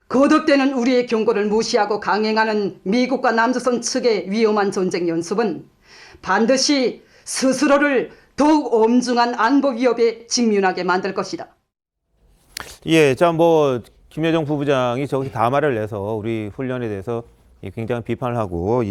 거듭되는 우리의 경고를 무시하고 강행하는 미국과 남조선 측의 위험한 전쟁 연습은 반드시 스스로를 더욱 엄중한 안보 위협에 직면하게 만들 것이다. 예, 자, 뭐 김여정 부부장이 저기 담화를 내서 우리 훈련에 대해서 굉장히 비판을 하고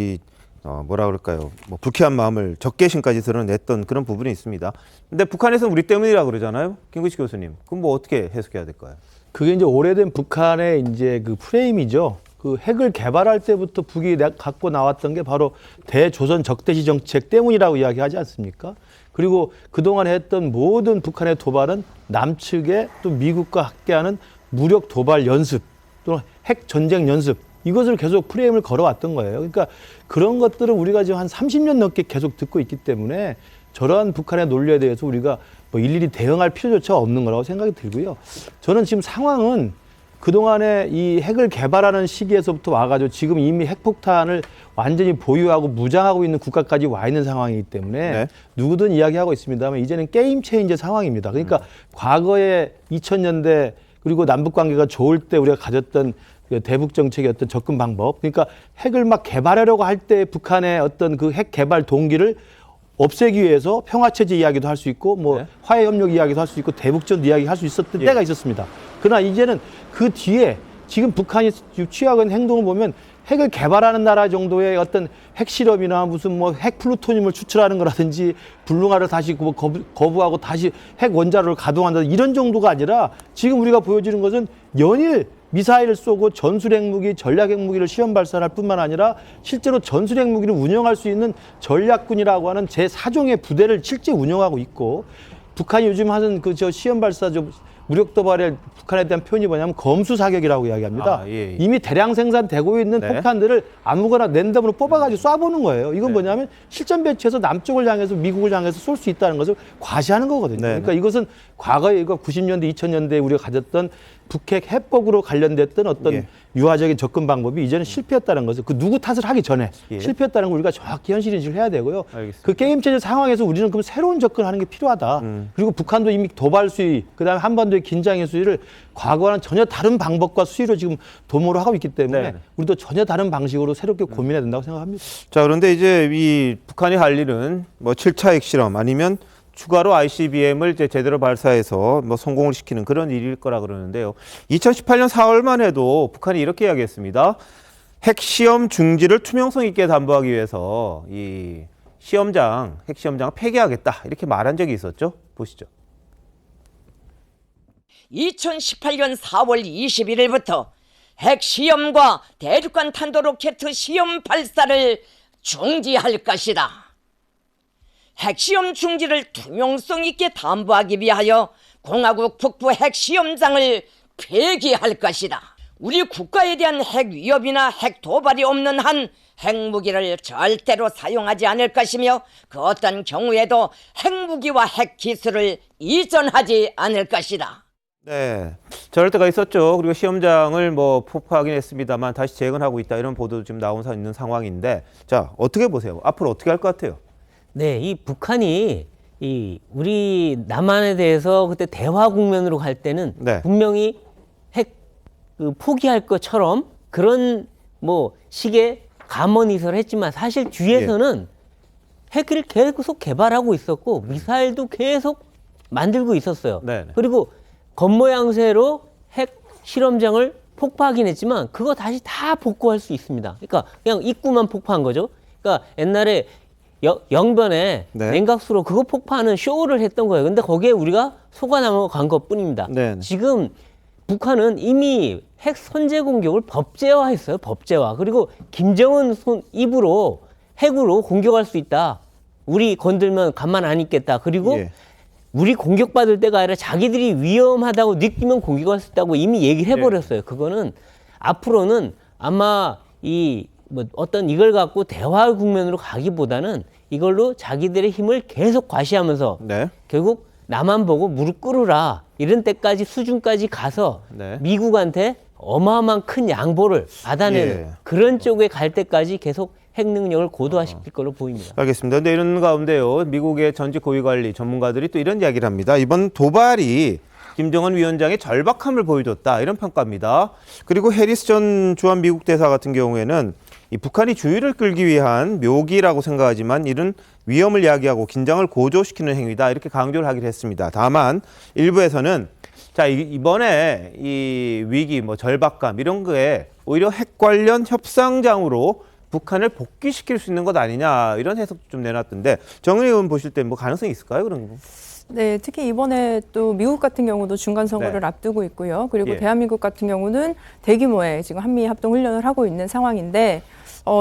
뭐라 그럴까요? 뭐 불쾌한 마음을 적개심까지 드러냈던 그런 부분이 있습니다. 근데 북한에서는 우리 때문이라 그러잖아요, 김구식 교수님. 그럼 뭐 어떻게 해석해야 될까요? 그게 이제 오래된 북한의 이제 그 프레임이죠. 그 핵을 개발할 때부터 북이 갖고 나왔던 게 바로 대조선 적대시 정책 때문이라고 이야기하지 않습니까? 그리고 그동안 했던 모든 북한의 도발은 남측에 또 미국과 함께하는 무력 도발 연습 또는 핵 전쟁 연습 이것을 계속 프레임을 걸어왔던 거예요. 그러니까 그런 것들을 우리가 지금 한 30년 넘게 계속 듣고 있기 때문에 저러한 북한의 논리에 대해서 우리가 뭐 일일이 대응할 필요조차 없는 거라고 생각이 들고요. 저는 지금 상황은 그동안에 이 핵을 개발하는 시기에서부터 와가지고 지금 이미 핵폭탄을 완전히 보유하고 무장하고 있는 국가까지 와 있는 상황이기 때문에 네. 누구든 이야기하고 있습니다만 이제는 게임 체인저 상황입니다. 그러니까 과거에 2000년대 그리고 남북 관계가 좋을 때 우리가 가졌던 대북 정책의 어떤 접근 방법, 그러니까 핵을 막 개발하려고 할 때 북한의 어떤 그 핵 개발 동기를 없애기 위해서 평화체제 이야기도 할 수 있고 뭐 화해협력 이야기도 할 수 있고 대북전 이야기 할 수 있었던 때가 있었습니다. 그러나 이제는 그 뒤에 지금 북한이 취하고 있는 행동을 보면 핵을 개발하는 나라 정도의 어떤 핵실험이나 무슨 뭐 핵 플루토늄을 추출하는 거라든지 불능화를 다시 거부하고 다시 핵 원자로를 가동한다 이런 정도가 아니라 지금 우리가 보여주는 것은 연일 미사일을 쏘고 전술핵무기, 전략핵무기를 시험 발사할 뿐만 아니라 실제로 전술핵무기를 운영할 수 있는 전략군이라고 하는 제4종의 부대를 실제 운영하고 있고 북한이 요즘 하는 그 시험 발사 무력 도발의 북한에 대한 표현이 뭐냐면 검수사격이라고 이야기합니다. 예. 이미 대량 생산되고 있는 네. 폭탄들을 아무거나 랜덤으로 뽑아가지고 쏴보는 거예요. 이건 뭐냐면 실전 배치해서 남쪽을 향해서 미국을 향해서 쏠 수 있다는 것을 과시하는 거거든요. 네. 그러니까 이것은 과거에 이거 90년대, 2000년대에 우리가 가졌던 북핵 해법으로 관련됐던 어떤 유화적인 접근 방법이 이제는 실패했다는 것을 그 누구 탓을 하기 전에 실패했다는 걸 우리가 정확히 현실 인식을 해야 되고요. 알겠습니다. 그 게임 체제 상황에서 우리는 그럼 새로운 접근을 하는 게 필요하다. 그리고 북한도 이미 도발 수위, 그다음에 한반도의 긴장의 수위를 과거와는 전혀 다른 방법과 수위로 지금 도모를 하고 있기 때문에 우리도 전혀 다른 방식으로 새롭게 고민해야 된다고 생각합니다. 자, 그런데 이제 이 북한이 할 일은 뭐 7차 핵실험 아니면 추가로 ICBM을 이제 제대로 발사해서 뭐 성공을 시키는 그런 일일 거라 그러는데요. 2018년 4월만 해도 북한이 이렇게 이야기했습니다. 핵시험 중지를 투명성 있게 담보하기 위해서 이 핵시험장을 폐기하겠다 이렇게 말한 적이 있었죠. 보시죠. 2018년 4월 21일부터 핵시험과 대륙간 탄도로켓 시험 발사를 중지할 것이다. 핵시험 중지를 투명성 있게 담보하기 위하여 공화국 북부 핵시험장을 폐기할 것이다. 우리 국가에 대한 핵 위협이나 핵 도발이 없는 한 핵무기를 절대로 사용하지 않을 것이며 그 어떤 경우에도 핵무기와 핵기술을 이전하지 않을 것이다. 네, 저럴 때가 있었죠. 그리고 시험장을 뭐 폭파하긴 했습니다만 다시 재건하고 있다 이런 보도도 지금 나오고 있는 상황인데, 자 어떻게 보세요? 앞으로 어떻게 할 것 같아요? 네, 이 북한이 우리 남한에 대해서 그때 대화 국면으로 갈 때는 분명히 핵 포기할 것처럼 그런 뭐 식의 감언이설을 했지만 사실 뒤에서는 핵을 계속 개발하고 있었고 미사일도 계속 만들고 있었어요. 그리고 겉모양새로 핵 실험장을 폭파하긴 했지만 그거 다시 다 복구할 수 있습니다. 그러니까 그냥 입구만 폭파한 거죠. 그러니까 옛날에 영변에 냉각수로 그거 폭파하는 쇼를 했던 거예요. 근데 거기에 우리가 속아 넘어간 것뿐입니다. 지금 북한은 이미 핵 선제 공격을 법제화했어요. 법제화. 그리고 김정은 입으로 핵으로 공격할 수 있다. 우리 건들면 가만 안 있겠다. 그리고 우리 공격받을 때가 아니라 자기들이 위험하다고 느끼면 공격할 수 있다고 이미 얘기를 해버렸어요. 그거는 앞으로는 아마 뭐 어떤 이걸 갖고 대화 국면으로 가기보다는 이걸로 자기들의 힘을 계속 과시하면서 네. 결국 나만 보고 무릎 꿇으라 이런 때까지 수준까지 가서 네. 미국한테 어마어마한 큰 양보를 받아내는 예. 그런 쪽에 갈 때까지 계속 핵 능력을 고도화시킬 걸로 보입니다. 알겠습니다. 근데 이런 가운데요, 미국의 전직 고위관리 전문가들이 또 이런 이야기를 합니다. 이번 도발이 김정은 위원장의 절박함을 보여줬다, 이런 평가입니다. 그리고 해리스 전 주한 미국 대사 같은 경우에는 이 북한이 주의를 끌기 위한 묘기라고 생각하지만 이런 위험을 야기하고 긴장을 고조시키는 행위다, 이렇게 강조를 하기로 했습니다. 다만 일부에서는 자, 이번에 이 위기, 뭐 절박감 이런 거에 오히려 핵 관련 협상장으로 북한을 복귀시킬 수 있는 것 아니냐, 이런 해석도 좀 내놨던데, 정은희 의원 보실 때 뭐 가능성이 있을까요, 그런 거? 네, 특히 이번에 또 미국 같은 경우도 중간 선거를 네. 앞두고 있고요. 그리고 예. 대한민국 같은 경우는 대규모의 지금 한미 합동 훈련을 하고 있는 상황인데,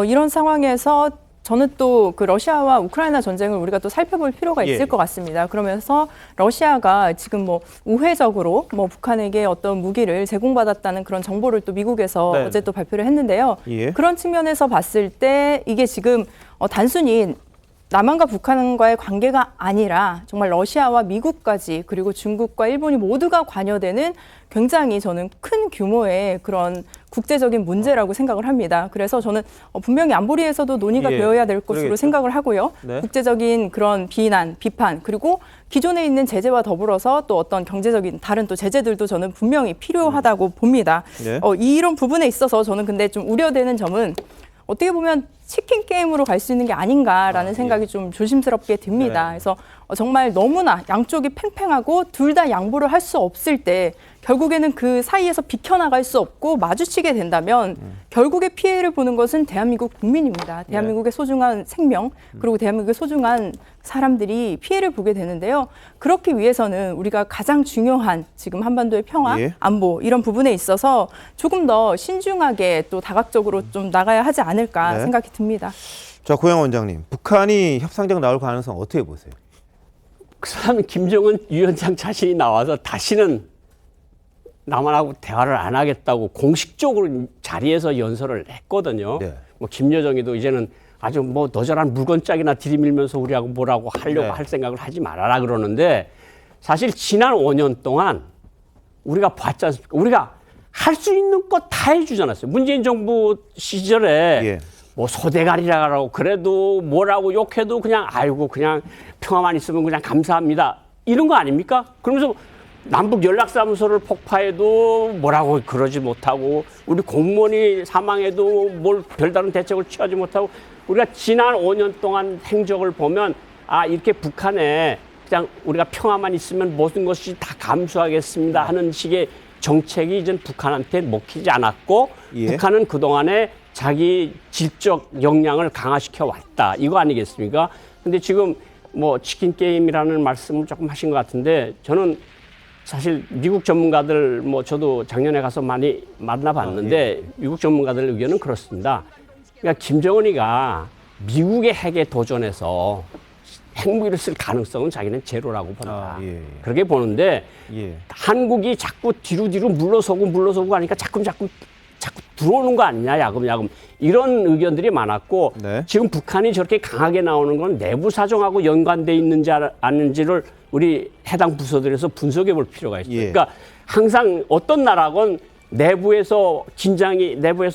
이런 상황에서 저는 또 그 러시아와 우크라이나 전쟁을 우리가 또 살펴볼 필요가 있을 예. 것 같습니다. 그러면서 러시아가 지금 뭐 우회적으로 뭐 북한에게 어떤 무기를 제공받았다는 그런 정보를 또 미국에서 네. 어제 또 발표를 했는데요. 예. 그런 측면에서 봤을 때 이게 지금 단순히 남한과 북한과의 관계가 아니라 정말 러시아와 미국까지 그리고 중국과 일본이 모두가 관여되는 굉장히 저는 큰 규모의 그런 국제적인 문제라고 생각을 합니다. 그래서 저는 분명히 안보리에서도 논의가 예, 되어야 될 것으로 그러겠죠. 생각을 하고요. 네. 국제적인 그런 비난, 비판 그리고 기존에 있는 제재와 더불어서 또 어떤 경제적인 다른 또 제재들도 저는 분명히 필요하다고 봅니다. 네. 이런 부분에 있어서 저는 근데 좀 우려되는 점은 어떻게 보면 치킨 게임으로 갈 수 있는 게 아닌가라는 생각이 좀 조심스럽게 듭니다. 네. 그래서 정말 너무나 양쪽이 팽팽하고 둘 다 양보를 할 수 없을 때 결국에는 그 사이에서 비켜나갈 수 없고 마주치게 된다면 결국에 피해를 보는 것은 대한민국 국민입니다. 대한민국의 소중한 생명 그리고 대한민국의 소중한 사람들이 피해를 보게 되는데요. 그렇기 위해서는 우리가 가장 중요한 지금 한반도의 평화, 예. 안보 이런 부분에 있어서 조금 더 신중하게 또 다각적으로 좀 나가야 하지 않을까 네. 생각이 듭니다. 자, 고영 원장님, 북한이 협상장 나올 가능성 어떻게 보세요? 그 사람은 김정은 위원장 자신이 나와서 다시는 남한하고 대화를 안 하겠다고 공식적으로 자리에서 연설을 했거든요. 네. 뭐 김여정이도 이제는 아주 뭐 너저런 물건짝이나 들이밀면서 우리하고 뭐라고 하려고 네. 할 생각을 하지 말아라 그러는데 사실 지난 5년 동안 우리가 봤지 않습니까? 우리가 할 수 있는 것 다 해주지 않았어요. 문재인 정부 시절에 예. 뭐 소대가리라고 그래도 뭐라고 욕해도 그냥 아이고 그냥 평화만 있으면 그냥 감사합니다. 이런 거 아닙니까? 그러면서 남북 연락사무소를 폭파해도 뭐라고 그러지 못하고 우리 공무원이 사망해도 뭘 별다른 대책을 취하지 못하고 우리가 지난 5년 동안 행적을 보면 아 이렇게 북한에 그냥 우리가 평화만 있으면 모든 것이 다 감수하겠습니다 하는 식의 정책이 이제 북한한테 먹히지 않았고 예. 북한은 그동안에 자기 질적 역량을 강화시켜 왔다. 이거 아니겠습니까? 근데 지금 뭐 치킨 게임이라는 말씀을 조금 하신 것 같은데 저는 사실 미국 전문가들 뭐 저도 작년에 가서 많이 만나봤는데 미국 전문가들 의견은 그렇습니다. 그러니까 김정은이가 미국의 핵에 도전해서 핵무기를 쓸 가능성은 자기는 제로라고 본다. 예. 그렇게 보는데 예. 한국이 자꾸 뒤로 물러서고 하니까 자꾸 들어오는 거 아니냐 야금야금 이런 의견들이 많았고 네. 지금 북한이 저렇게 강하게 나오는 건 내부 사정하고 연관돼 있는지 아닌지를 우리 해당 부서들에서 분석해 볼 필요가 있어요. 예. 그러니까 항상 어떤 나라건 내부에서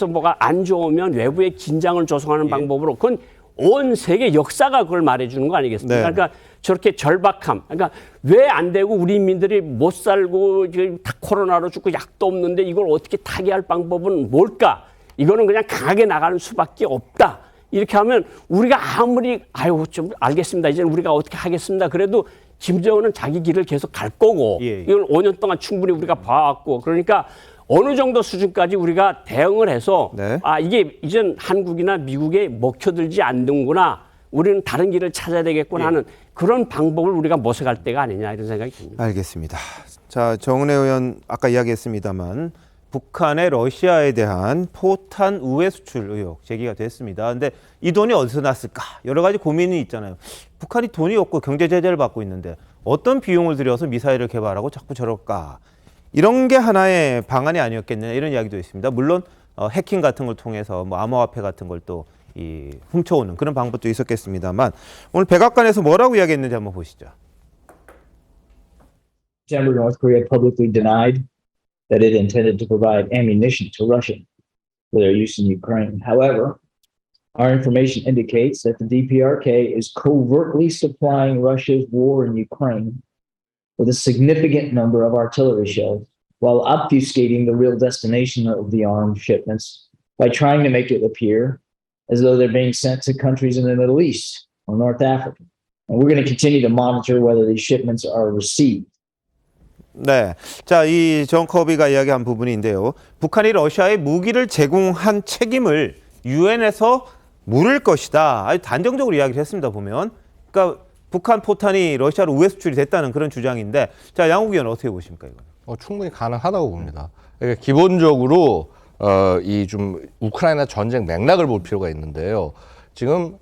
뭐가 안 좋으면 외부에 긴장을 조성하는 방법으로 그건 온 세계 역사가 그걸 말해주는 거 아니겠습니까? 네. 그러니까 저렇게 절박함, 그러니까 왜 안 되고 우리 인민들이 못 살고 지금 다 코로나로 죽고 약도 없는데 이걸 어떻게 타개할 방법은 뭘까? 이거는 그냥 강하게 나가는 수밖에 없다. 이렇게 하면 우리가 아무리 아유 좀 알겠습니다. 이제 우리가 어떻게 하겠습니다. 그래도 김정은은 자기 길을 계속 갈 거고 예. 이걸 5년 동안 충분히 우리가 봐왔고 그러니까 어느 정도 수준까지 우리가 대응을 해서 네. 아 이게 이젠 한국이나 미국에 먹혀들지 않는구나. 우리는 다른 길을 찾아야 되겠구나 하는 그런 방법을 우리가 모색할 때가 아니냐 이런 생각이 듭니다. 알겠습니다. 자, 정은혜 의원 아까 이야기했습니다만 북한의 러시아에 대한 포탄 우회 수출 의혹 제기가 됐습니다. 그런데 이 돈이 어디서 났을까? 여러 가지 고민이 있잖아요. 북한이 돈이 없고 경제 제재를 받고 있는데 어떤 비용을 들여서 미사일을 개발하고 자꾸 저럴까? 이런 게 하나의 방안이 아니었겠느냐 이런 이야기도 있습니다. 물론 해킹 같은 걸 통해서 뭐 암호화폐 같은 걸 또 훔쳐오는 그런 방법도 있었겠습니다만 오늘 백악관에서 뭐라고 이야기했는지 한번 보시죠. September, North Korea publicly denied that it intended to provide ammunition to Russia for their use in Ukraine. However, our information indicates that the DPRK is covertly supplying Russia's war in Ukraine with a significant number of artillery shells, while obfuscating the real destination of the armed shipments by trying to make it appear as though they're being sent to countries in the Middle East or North Africa. And we're going to continue to monitor whether these shipments are received. 네, 자, 이 존 커비가 이야기한 부분인데요. 북한이 러시아에 무기를 제공한 책임을 유엔에서 물을 것이다. 아주 단정적으로 이야기를 했습니다. 보면, 그러니까 북한 포탄이 러시아로 우회 수출이 됐다는 그런 주장인데, 자, 양욱 의원 어떻게 보십니까 이거? 충분히 가능하다고 봅니다. 그러니까 기본적으로 이 좀 우크라이나 전쟁 맥락을 볼 필요가 있는데요. 지금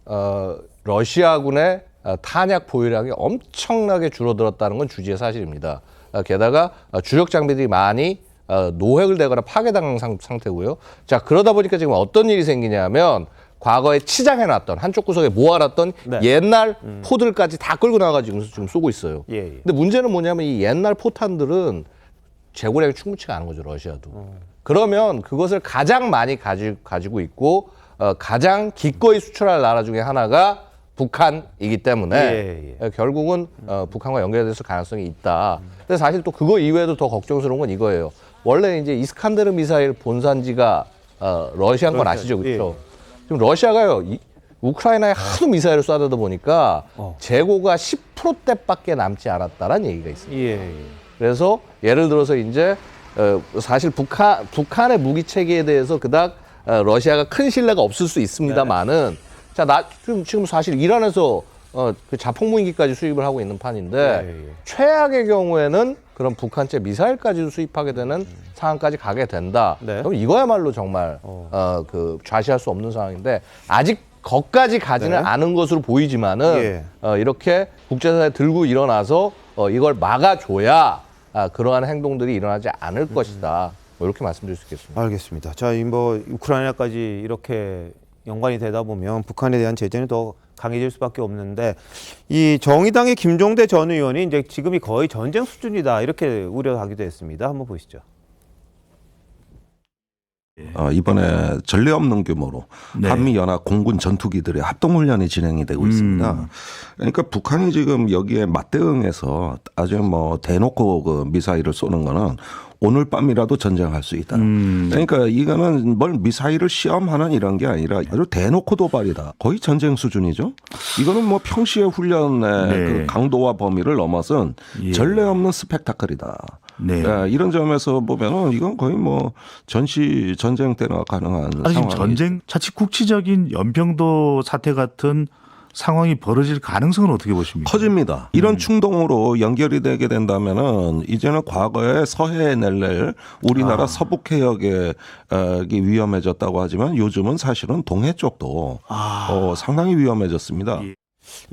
러시아군의 탄약 보유량이 엄청나게 줄어들었다는 건 주지의 사실입니다. 게다가 주력 장비들이 많이 노획을 되거나 파괴당한 상태고요. 자, 그러다 보니까 지금 어떤 일이 생기냐면 과거에 치장해놨던 한쪽 구석에 모아놨던 네. 옛날 포들까지 다 끌고 나가지고 지금 쏘고 있어요. 예. 근데 문제는 뭐냐면 이 옛날 포탄들은 재고량이 충분치가 않은 거죠, 러시아도. 그러면 그것을 가장 많이 가지고 있고 가장 기꺼이 수출할 나라 중에 하나가 북한이기 때문에 결국은 북한과 연결될 가능성이 있다. 근데 사실 또 그거 이외에도 더 걱정스러운 건 이거예요. 원래 이제 이스칸데르 미사일 본산지가 러시아인 건 아시죠, 그렇죠? 지금 러시아가요 우크라이나에 하도 미사일을 쏴대다 보니까 재고가 10%대밖에 남지 않았다라는 얘기가 있습니다. 그래서 예를 들어서 이제 사실 북한의 무기 체계에 대해서 그닥 러시아가 큰 신뢰가 없을 수 있습니다만은 자, 지금 사실 이란에서 그 자폭무기까지 수입을 하고 있는 판인데 최악의 경우에는 그런 북한제 미사일까지도 수입하게 되는 상황까지 가게 된다. 그럼 이거야말로 정말 그 좌시할 수 없는 상황인데 아직 거기까지 가지는 않은 것으로 보이지만은 이렇게 국제사회에 들고 일어나서 이걸 막아줘야 그러한 행동들이 일어나지 않을 것이다. 뭐 이렇게 말씀드릴 수 있겠습니다. 알겠습니다. 자, 뭐 우크라이나까지 이렇게 연관이 되다 보면 북한에 대한 제재는 더 강해질 수밖에 없는데 이 정의당의 김종대 전 의원이 이제 지금이 거의 전쟁 수준이다 이렇게 우려하기도 했습니다. 한번 보시죠. 이번에 전례 없는 규모로 한미연합 공군 전투기들의 합동훈련이 진행이 되고 있습니다. 그러니까 북한이 지금 여기에 맞대응해서 아주 뭐 대놓고 그 미사일을 쏘는 거는 오늘 밤이라도 전쟁할 수 있다. 그러니까 이거는 뭘 미사일을 시험하는 이런 게 아니라 아주 대놓고 도발이다. 거의 전쟁 수준이죠. 이거는 뭐 평시의 훈련의 그 강도와 범위를 넘어선 전례 없는 스펙타클이다. 이런 점에서 보면은 이건 거의 뭐 전쟁 때나 가능한 상황이. 전쟁 자칫 국지적인 연평도 사태 같은 상황이 벌어질 가능성은 어떻게 보십니까? 커집니다. 이런 충동으로 연결이 되게 된다면은 이제는 과거에 서해 낼렐 우리나라 서북 해역에 위험해졌다고 하지만 요즘은 사실은 동해 쪽도 상당히 위험해졌습니다.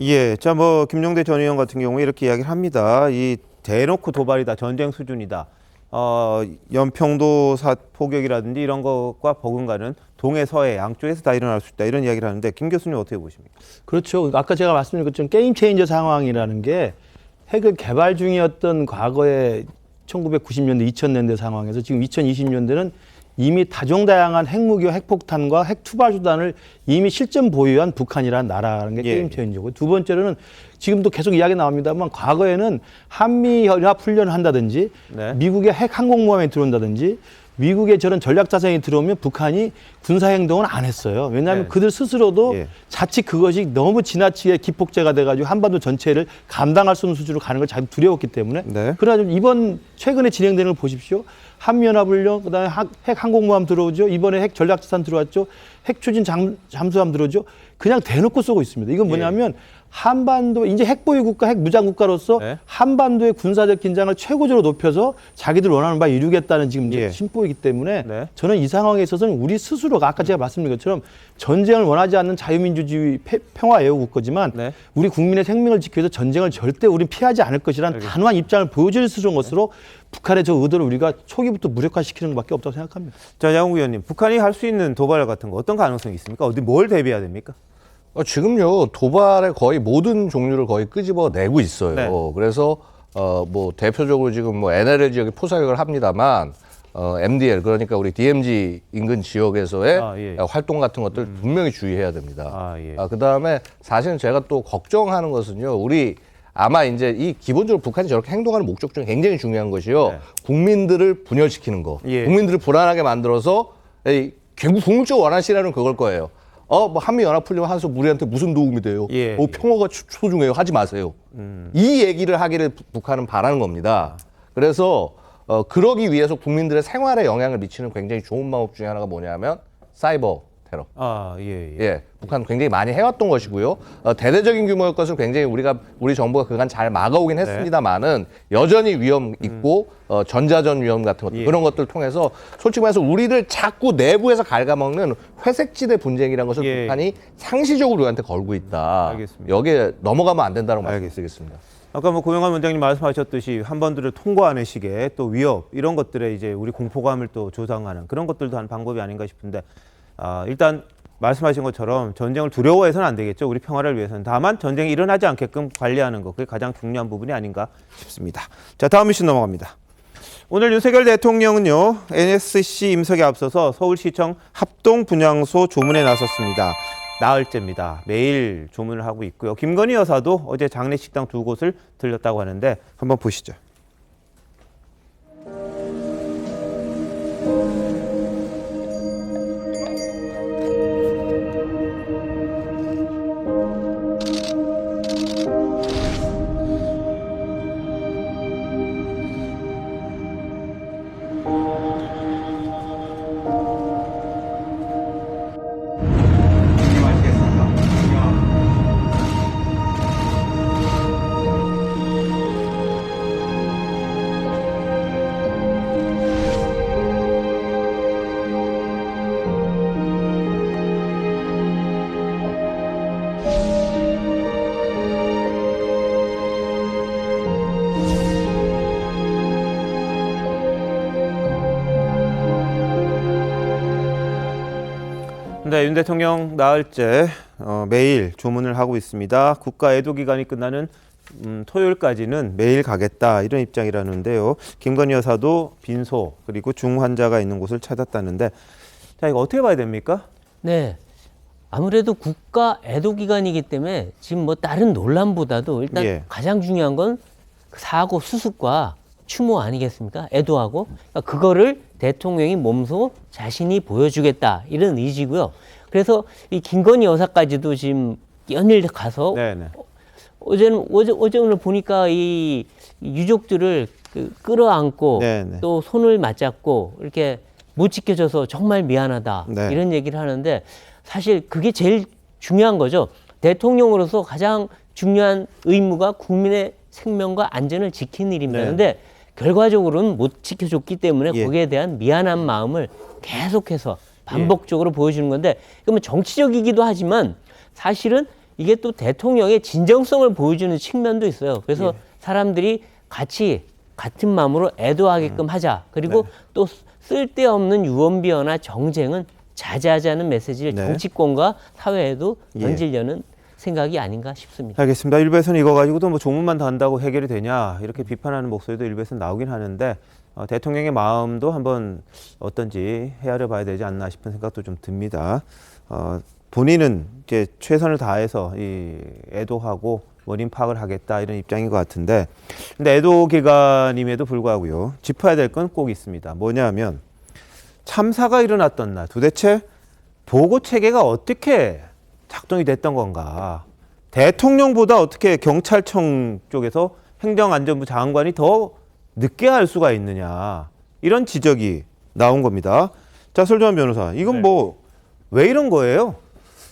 예, 자, 뭐 김종대 전 의원 같은 경우에 이렇게 이야기를 합니다. 이 대놓고 도발이다, 전쟁 수준이다. 연평도 포격이라든지 이런 것과 버금가는 동해 서해 양쪽에서 다 일어날 수 있다 이런 이야기를 하는데 김 교수님 어떻게 보십니까? 그렇죠. 아까 제가 말씀드린 것처럼 게임 체인저 상황이라는 게 핵을 개발 중이었던 과거에 1990년대, 2000년대 상황에서 지금 2020년대는 이미 다종다양한 핵무기와 핵폭탄과 핵투발 수단을 이미 실전 보유한 북한이라는 나라라는 게 게임 체인저고, 두 번째로는 지금도 계속 이야기 나옵니다만 과거에는 한미연합 훈련을 한다든지 미국의 핵 항공모함에 들어온다든지 미국의 저런 전략자산이 들어오면 북한이 군사행동을 안 했어요. 왜냐하면 그들 스스로도 자칫 그것이 너무 지나치게 기폭제가 돼가지고 한반도 전체를 감당할 수 없는 수준으로 가는 걸 잘 두려웠기 때문에. 그러나 이번 최근에 진행되는 걸 보십시오. 한미연합훈련, 그다음에 핵 항공모함 들어오죠. 이번에 핵 전략자산 들어왔죠. 핵 추진 잠수함 들어오죠. 그냥 대놓고 쏘고 있습니다. 이건 뭐냐면 한반도 이제 핵보유 국가, 핵 무장 국가로서 한반도의 군사적 긴장을 최고조로 높여서 자기들 원하는 바 이루겠다는 지금 이제 심보이기 때문에 저는 이 상황에 있어서는 우리 스스로가 아까 제가 말씀드린 것처럼 전쟁을 원하지 않는 자유민주주의 평화 애호 국가지만 우리 국민의 생명을 지키기 위해서 전쟁을 절대 우리 피하지 않을 것이라는 단호한 입장을 보여줄 수 있는 것으로 북한의 저 의도를 우리가 초기부터 무력화시키는 것밖에 없다고 생각합니다. 자, 양홍구 의원님, 북한이 할 수 있는 도발 같은 거 어떤 가능성이 있습니까? 어디 뭘 대비해야 됩니까? 지금요 도발의 거의 모든 종류를 거의 끄집어내고 있어요. 그래서 뭐 대표적으로 지금 뭐 NLL 지역에 포사격을 합니다만 MDL 그러니까 우리 DMZ 인근 지역에서의 활동 같은 것들 분명히 주의해야 됩니다. 그다음에 사실은 제가 또 걱정하는 것은요 우리 아마 이제 이 기본적으로 북한이 저렇게 행동하는 목적 중에 굉장히 중요한 것이요 국민들을 분열시키는 거, 국민들을 불안하게 만들어서 결국 궁극적으로 원하는 시나리오는 그걸 거예요. 뭐 한미연합훈련 하면서 우리한테 무슨 도움이 돼요? 평화가 소중해요. 하지 마세요. 이 얘기를 하기를 북한은 바라는 겁니다. 그래서 그러기 위해서 국민들의 생활에 영향을 미치는 굉장히 좋은 방법 중에 하나가 뭐냐면 사이버 테러. 북한 굉장히 많이 해왔던 것이고요. 대대적인 규모의 것을 굉장히 우리 정부가 그간 잘 막아오긴 했습니다만은 여전히 위험 있고 전자전 위험 같은 것들 그런 것들을 통해서 솔직히 말해서 우리를 자꾸 내부에서 갉아먹는 회색지대 분쟁이라는 것을 북한이 상시적으로 우리한테 걸고 있다. 알겠습니다. 여기에 넘어가면 안 된다고 말씀드리겠습니다. 아까 뭐 고영환 원장님 말씀하셨듯이 한반도를 통과하는 식의 또 위협 이런 것들에 이제 우리 공포감을 또 조성하는 그런 것들도 한 방법이 아닌가 싶은데 일단 말씀하신 것처럼 전쟁을 두려워해서는 안 되겠죠. 우리 평화를 위해서는. 다만 전쟁이 일어나지 않게끔 관리하는 것, 그게 가장 중요한 부분이 아닌가 싶습니다. 자, 다음 이슈 넘어갑니다. 오늘 윤석열 대통령은요, NSC 임석에 앞서서 서울시청 합동분향소 조문에 나섰습니다. 나흘째입니다. 매일 조문을 하고 있고요. 김건희 여사도 어제 장례식당 2곳을 들렸다고 하는데 한번 보시죠. 네, 윤 대통령 나흘째 매일 조문을 하고 있습니다. 국가 애도 기간이 끝나는 토요일까지는 매일 가겠다 이런 입장이라는데요. 김건희 여사도 빈소 그리고 중환자가 있는 곳을 찾았다는데 자 이거 어떻게 봐야 됩니까? 네, 아무래도 국가 애도 기간이기 때문에 지금 뭐 다른 논란보다도 일단 가장 중요한 건 사고 수습과 추모 아니겠습니까? 애도하고 그러니까 그거를 대통령이 몸소 자신이 보여주겠다 이런 의지고요. 그래서 이 김건희 여사까지도 지금 연일 가서 어제 오늘 보니까 이 유족들을 끌어안고 또 손을 맞잡고 이렇게 못 지켜줘서 정말 미안하다 이런 얘기를 하는데 사실 그게 제일 중요한 거죠. 대통령으로서 가장 중요한 의무가 국민의 생명과 안전을 지키는 일입니다. 그런데 결과적으로는 못 지켜줬기 때문에 거기에 대한 미안한 마음을 계속해서 반복적으로 보여주는 건데 그러면 정치적이기도 하지만 사실은 이게 또 대통령의 진정성을 보여주는 측면도 있어요. 그래서 사람들이 같은 마음으로 애도하게끔 하자. 그리고 또 쓸데없는 유언비어나 정쟁은 자제하자는 메시지를 정치권과 사회에도 던지려는 생각이 아닌가 싶습니다. 알겠습니다. 일부에서는 이거 가지고도 뭐 조문만 단다고 해결이 되냐 이렇게 비판하는 목소리도 일부에서는 나오긴 하는데 대통령의 마음도 한번 어떤지 헤아려 봐야 되지 않나 싶은 생각도 좀 듭니다. 본인은 이제 최선을 다해서 이 애도하고 원인 파악을 하겠다 이런 입장인 것 같은데 근데 애도 기간임에도 불구하고요 짚어야 될 건 꼭 있습니다. 뭐냐면 참사가 일어났던 날 도대체 보고 체계가 어떻게 작동이 됐던 건가. 대통령보다 어떻게 경찰청 쪽에서 행정안전부 장관이 더 늦게 할 수가 있느냐. 이런 지적이 나온 겁니다. 자, 설정환 변호사, 이건 뭐 왜 이런 거예요?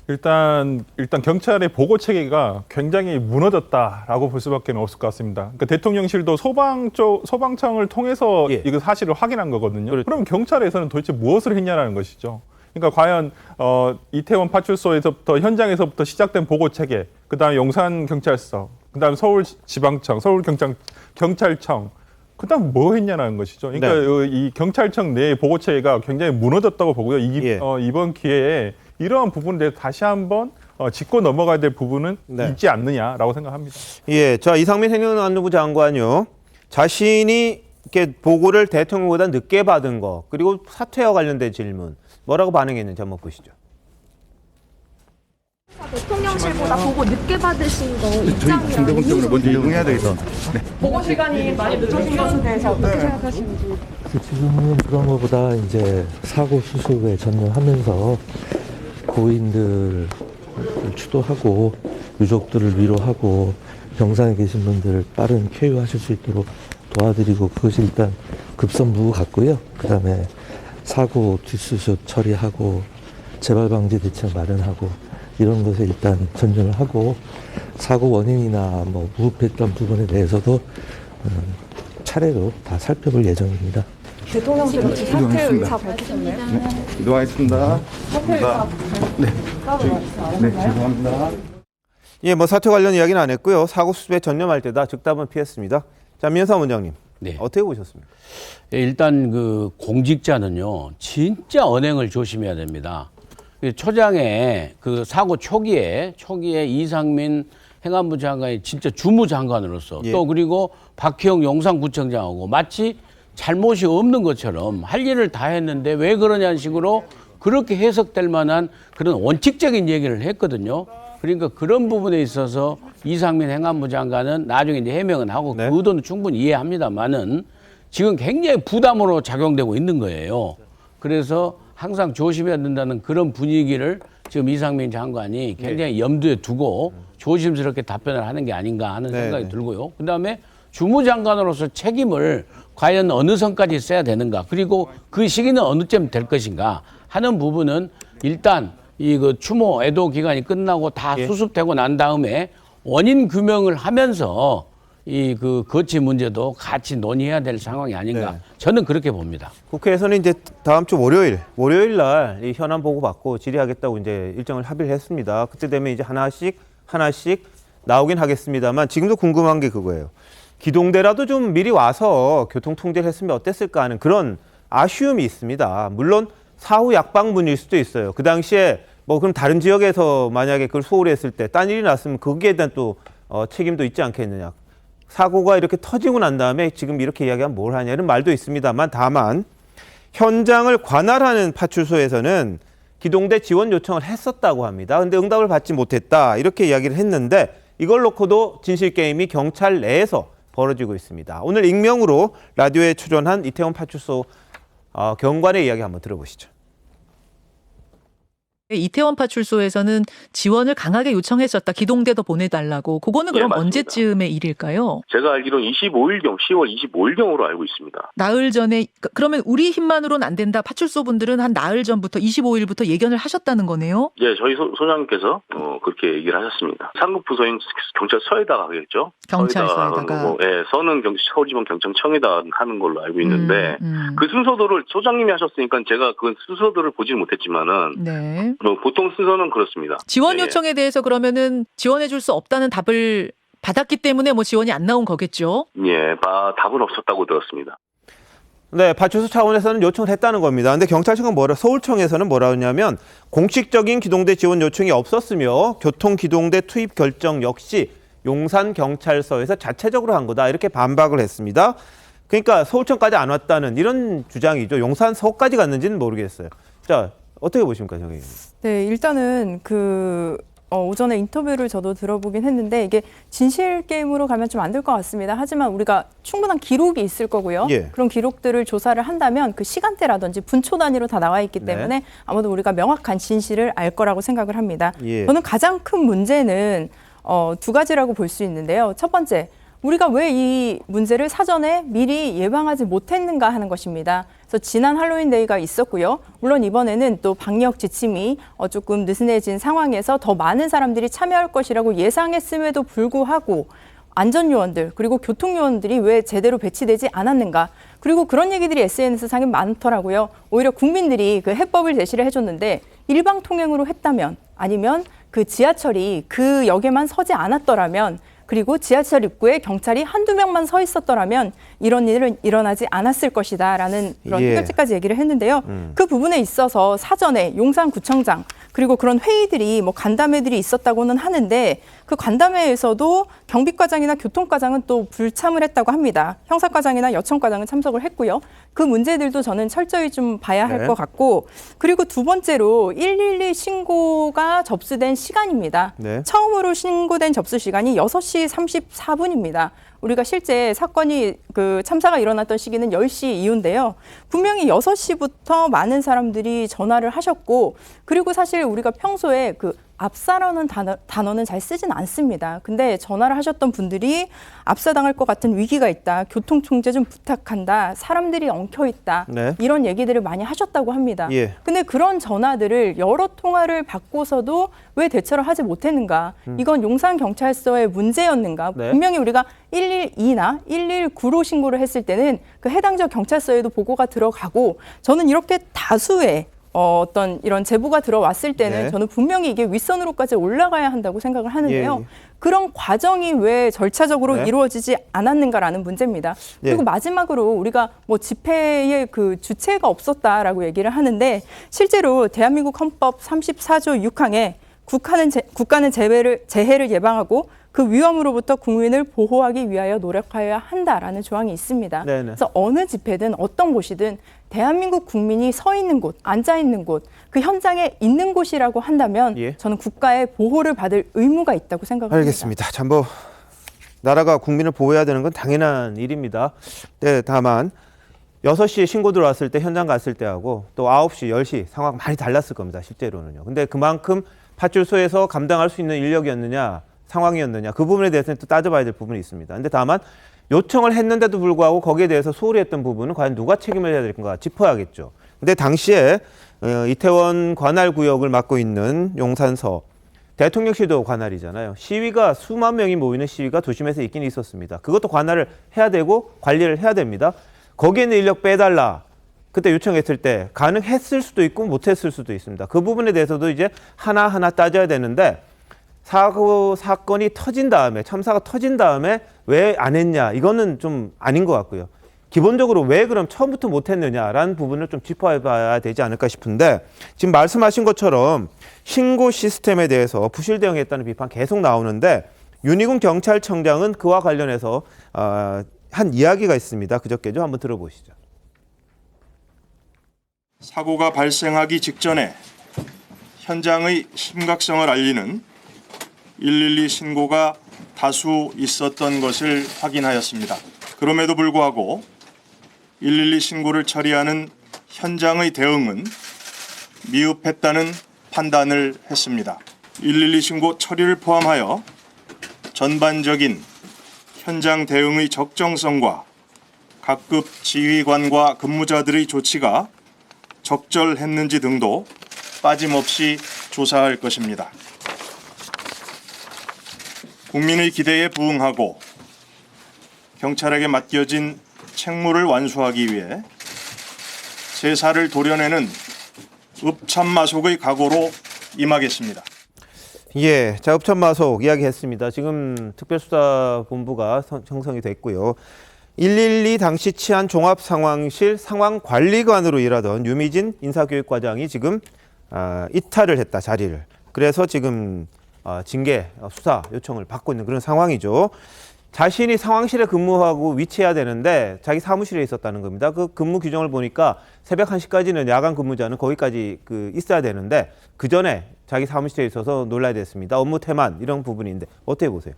일단 경찰의 보고 체계가 굉장히 무너졌다라고 볼 수밖에 없을 것 같습니다. 그러니까 대통령실도 소방청을 통해서 이거 사실을 확인한 거거든요. 그렇죠. 그럼 경찰에서는 도대체 무엇을 했냐라는 것이죠. 그러니까 과연 이태원 파출소에서부터 현장에서부터 시작된 보고 체계, 그다음에 용산 경찰서, 그다음에 서울 지방청, 서울 경찰청, 그다음 뭐 했냐라는 것이죠. 그러니까 이 경찰청 내 보고 체계가 굉장히 무너졌다고 보고요. 이번 기회에 이러한 부분에 대해서 다시 한번 짚고 넘어가야 될 부분은 있지 않느냐라고 생각합니다. 예, 자, 이상민 행정안전부 장관요, 자신이 이렇게 보고를 대통령보다 늦게 받은 거, 그리고 사퇴와 관련된 질문 뭐라고 반응했는지 한번 보시죠. 대통령실보다 보고 늦게 받으신 거 입장이랑 중대본적으로 먼저 이동해야 되겠어. 보고 시간이 많이 늦어진 것에 대해서 어떻게 생각하시는지. 지금은 그런 것보다 이제 사고 수습에 전념하면서 고인들을 추도하고 유족들을 위로하고 병상에 계신 분들을 빠른 쾌유하실 수 있도록 도와드리고, 그것이 일단 급선무 같고요. 그다음에 사고 뒷수습 처리하고 재발 방지 대책 마련하고 이런 것에 일단 전념을 하고, 사고 원인이나 뭐 무흡했던 부분에 대해서도 차례로 다 살펴볼 예정입니다. 대통령실 혹시 사퇴 의사 밝히셨나요? 이동하겠습니다. 사퇴 의사 네, 죄송합니다. 예, 뭐 사퇴 관련 이야기는 안 했고요. 사고 수습에 전념할 때다 즉답은 피했습니다. 자, 민현상 원장님, 어떻게 보셨습니까? 일단 그 공직자는요, 진짜 언행을 조심해야 됩니다. 초장에 그 사고 초기에 이상민 행안부 장관이 진짜 주무장관으로서 또 그리고 박희영 용산구청장하고 마치 잘못이 없는 것처럼 할 일을 다 했는데 왜 그러냐는 식으로 그렇게 해석될 만한 그런 원칙적인 얘기를 했거든요. 그러니까 그런 부분에 있어서 이상민 행안부 장관은 나중에 이제 해명은 하고 그 의도는 충분히 이해합니다만은 지금 굉장히 부담으로 작용되고 있는 거예요. 그래서 항상 조심해야 된다는 그런 분위기를 지금 이상민 장관이 굉장히 염두에 두고 조심스럽게 답변을 하는 게 아닌가 하는 생각이 들고요. 그다음에 주무장관으로서 책임을 과연 어느 선까지 써야 되는가, 그리고 그 시기는 어느 쯤 될 것인가 하는 부분은 일단 이 그 추모 애도 기간이 끝나고 다 수습되고 난 다음에 원인 규명을 하면서 이 그 거치 문제도 같이 논의해야 될 상황이 아닌가, 저는 그렇게 봅니다. 국회에서는 이제 다음 주 월요일 날 이 현안 보고 받고 질의하겠다고 이제 일정을 합의를 했습니다. 그때 되면 이제 하나씩 나오긴 하겠습니다만, 지금도 궁금한 게 그거예요. 기동대라도 좀 미리 와서 교통 통제를 했으면 어땠을까 하는 그런 아쉬움이 있습니다. 물론 사후 약방문일 수도 있어요. 그 당시에 뭐 그럼 다른 지역에서 만약에 그걸 소홀히 했을 때 딴 일이 났으면 거기에 대한 또 책임도 있지 않겠느냐. 사고가 이렇게 터지고 난 다음에 지금 이렇게 이야기하면 뭘 하냐는 말도 있습니다만, 다만 현장을 관할하는 파출소에서는 기동대 지원 요청을 했었다고 합니다. 근데 응답을 받지 못했다, 이렇게 이야기를 했는데, 이걸 놓고도 진실게임이 경찰 내에서 벌어지고 있습니다. 오늘 익명으로 라디오에 출연한 이태원 파출소 경관의 이야기 한번 들어보시죠. 이태원 파출소에서는 지원을 강하게 요청했었다. 기동대도 보내달라고. 그거는 그럼 언제쯤의 일일까요? 제가 알기로는 10월 25일경으로 알고 있습니다. 나흘 전에, 그러면 우리 힘만으로는 안 된다. 파출소 분들은 한 나흘 전부터 25일부터 예견을 하셨다는 거네요? 예, 저희 소장님께서 그렇게 얘기를 하셨습니다. 상급부서인 경찰서에다가 하겠죠. 경찰서에다가. 서는 서울지방 경찰청에다 하는 걸로 알고 있는데 그 순서도를 소장님이 하셨으니까 제가 그 순서도를 보지는 못했지만은 보통 순서는 그렇습니다. 지원 요청에 대해서 그러면은 지원해줄 수 없다는 답을 받았기 때문에 뭐 지원이 안 나온 거겠죠? 예, 답은 없었다고 들었습니다. 네, 파출소 차원에서는 요청을 했다는 겁니다. 근데 경찰청은 서울청에서는 뭐라 하냐면, 공식적인 기동대 지원 요청이 없었으며 교통기동대 투입 결정 역시 용산경찰서에서 자체적으로 한 거다, 이렇게 반박을 했습니다. 그러니까 서울청까지 안 왔다는 이런 주장이죠. 용산서까지 갔는지는 모르겠어요. 자, 어떻게 보십니까, 저기? 네, 일단은 오전에 인터뷰를 저도 들어보긴 했는데, 이게 진실 게임으로 가면 좀 안 될 것 같습니다. 하지만 우리가 충분한 기록이 있을 거고요. 그런 기록들을 조사를 한다면 그 시간대라든지 분초 단위로 다 나와 있기 때문에 아마도 우리가 명확한 진실을 알 거라고 생각을 합니다. 저는 가장 큰 문제는 두 가지라고 볼 수 있는데요. 첫 번째, 우리가 왜 이 문제를 사전에 미리 예방하지 못했는가 하는 것입니다. 그래서 지난 할로윈데이가 있었고요. 물론 이번에는 또 방역 지침이 조금 느슨해진 상황에서 더 많은 사람들이 참여할 것이라고 예상했음에도 불구하고 안전요원들 그리고 교통요원들이 왜 제대로 배치되지 않았는가. 그리고 그런 얘기들이 SNS상에 많더라고요. 오히려 국민들이 그 해법을 제시를 해줬는데 일방통행으로 했다면 아니면 그 지하철이 그 역에만 서지 않았더라면 그리고 지하철 입구에 경찰이 한두 명만 서 있었더라면 이런 일은 일어나지 않았을 것이다라는 그런 해결책까지 얘기를 했는데요. 그 부분에 있어서 사전에 용산구청장 그리고 그런 회의들이 뭐 간담회들이 있었다고는 하는데 그 간담회에서도 경비과장이나 교통과장은 또 불참을 했다고 합니다. 형사과장이나 여청과장은 참석을 했고요. 그 문제들도 저는 철저히 좀 봐야 할 것 같고 그리고 두 번째로 112 신고가 접수된 시간입니다. 처음으로 신고된 접수 시간이 6시 34분입니다. 우리가 실제 사건이 그 참사가 일어났던 시기는 10시 이후인데요. 분명히 6시부터 많은 사람들이 전화를 하셨고 그리고 사실 우리가 평소에 그 압사라는 단어는 잘 쓰진 않습니다. 근데 전화를 하셨던 분들이 압사당할 것 같은 위기가 있다. 교통통제 좀 부탁한다. 사람들이 엉켜있다. 이런 얘기들을 많이 하셨다고 합니다. 근데 그런 전화들을 여러 통화를 받고서도 왜 대처를 하지 못했는가. 이건 용산경찰서의 문제였는가. 분명히 우리가 112나 119로 신고를 했을 때는 그 해당 지역 경찰서에도 보고가 들어가고 저는 이렇게 다수의 어떤 이런 제보가 들어왔을 때는 저는 분명히 이게 윗선으로까지 올라가야 한다고 생각을 하는데요. 그런 과정이 왜 절차적으로 이루어지지 않았는가라는 문제입니다. 그리고 마지막으로 우리가 뭐 집회의 그 주체가 없었다라고 얘기를 하는데 실제로 대한민국 헌법 34조 6항에 국가는 재해를 예방하고 그 위험으로부터 국민을 보호하기 위하여 노력하여야 한다라는 조항이 있습니다. 그래서 어느 집회든 어떤 곳이든 대한민국 국민이 서 있는 곳, 앉아 있는 곳, 그 현장에 있는 곳이라고 한다면 저는 국가의 보호를 받을 의무가 있다고 생각합니다. 알겠습니다. 참 뭐 나라가 국민을 보호해야 되는 건 당연한 일입니다. 다만 6시에 신고 들어왔을 때 현장 갔을 때하고 또 9시, 10시 상황 많이 달랐을 겁니다. 실제로는요. 근데 그만큼 파출소에서 감당할 수 있는 인력이었느냐 상황이었느냐 그 부분에 대해서는 또 따져봐야 될 부분이 있습니다. 근데 다만 요청을 했는데도 불구하고 거기에 대해서 소홀히 했던 부분은 과연 누가 책임을 져야 될 건가 짚어야겠죠. 근데 당시에 이태원 관할 구역을 맡고 있는 용산서 대통령실도 관할이잖아요. 시위가 수만 명이 모이는 시위가 도심에서 있긴 있었습니다. 그것도 관할을 해야 되고 관리를 해야 됩니다. 거기에 있는 인력 빼달라. 그때 요청했을 때 가능했을 수도 있고 못했을 수도 있습니다. 그 부분에 대해서도 이제 하나하나 따져야 되는데 사건이 터진 다음에 참사가 터진 다음에 왜 안 했냐 이거는 좀 아닌 것 같고요. 기본적으로 왜 그럼 처음부터 못했느냐라는 부분을 좀 짚어봐야 되지 않을까 싶은데 지금 말씀하신 것처럼 신고 시스템에 대해서 부실 대응했다는 비판 계속 나오는데 윤희군 경찰청장은 그와 관련해서 한 이야기가 있습니다. 그저께죠. 한번 들어보시죠. 사고가 발생하기 직전에 현장의 심각성을 알리는 112 신고가 다수 있었던 것을 확인하였습니다. 그럼에도 불구하고 112 신고를 처리하는 현장의 대응은 미흡했다는 판단을 했습니다. 112 신고 처리를 포함하여 전반적인 현장 대응의 적정성과 각급 지휘관과 근무자들의 조치가 적절했는지 등도 빠짐없이 조사할 것입니다. 국민의 기대에 부응하고 경찰에게 맡겨진 책무를 완수하기 위해 제사를 도려내는 읍참마속의 각오로 임하겠습니다. 자, 읍참마속 이야기했습니다. 지금 특별수사본부가 형성이 됐고요. 112 당시 치안 종합상황실 상황관리관으로 일하던 유미진 인사교육과장이 지금 이탈을 했다, 자리를. 그래서 지금 징계 수사 요청을 받고 있는 그런 상황이죠. 자신이 상황실에 근무하고 위치해야 되는데 자기 사무실에 있었다는 겁니다. 그 근무 규정을 보니까 새벽 1시까지는 야간 근무자는 거기까지 있어야 되는데 그 전에 자기 사무실에 있어서 놀라야 됐습니다. 업무 태만 이런 부분인데 어떻게 보세요?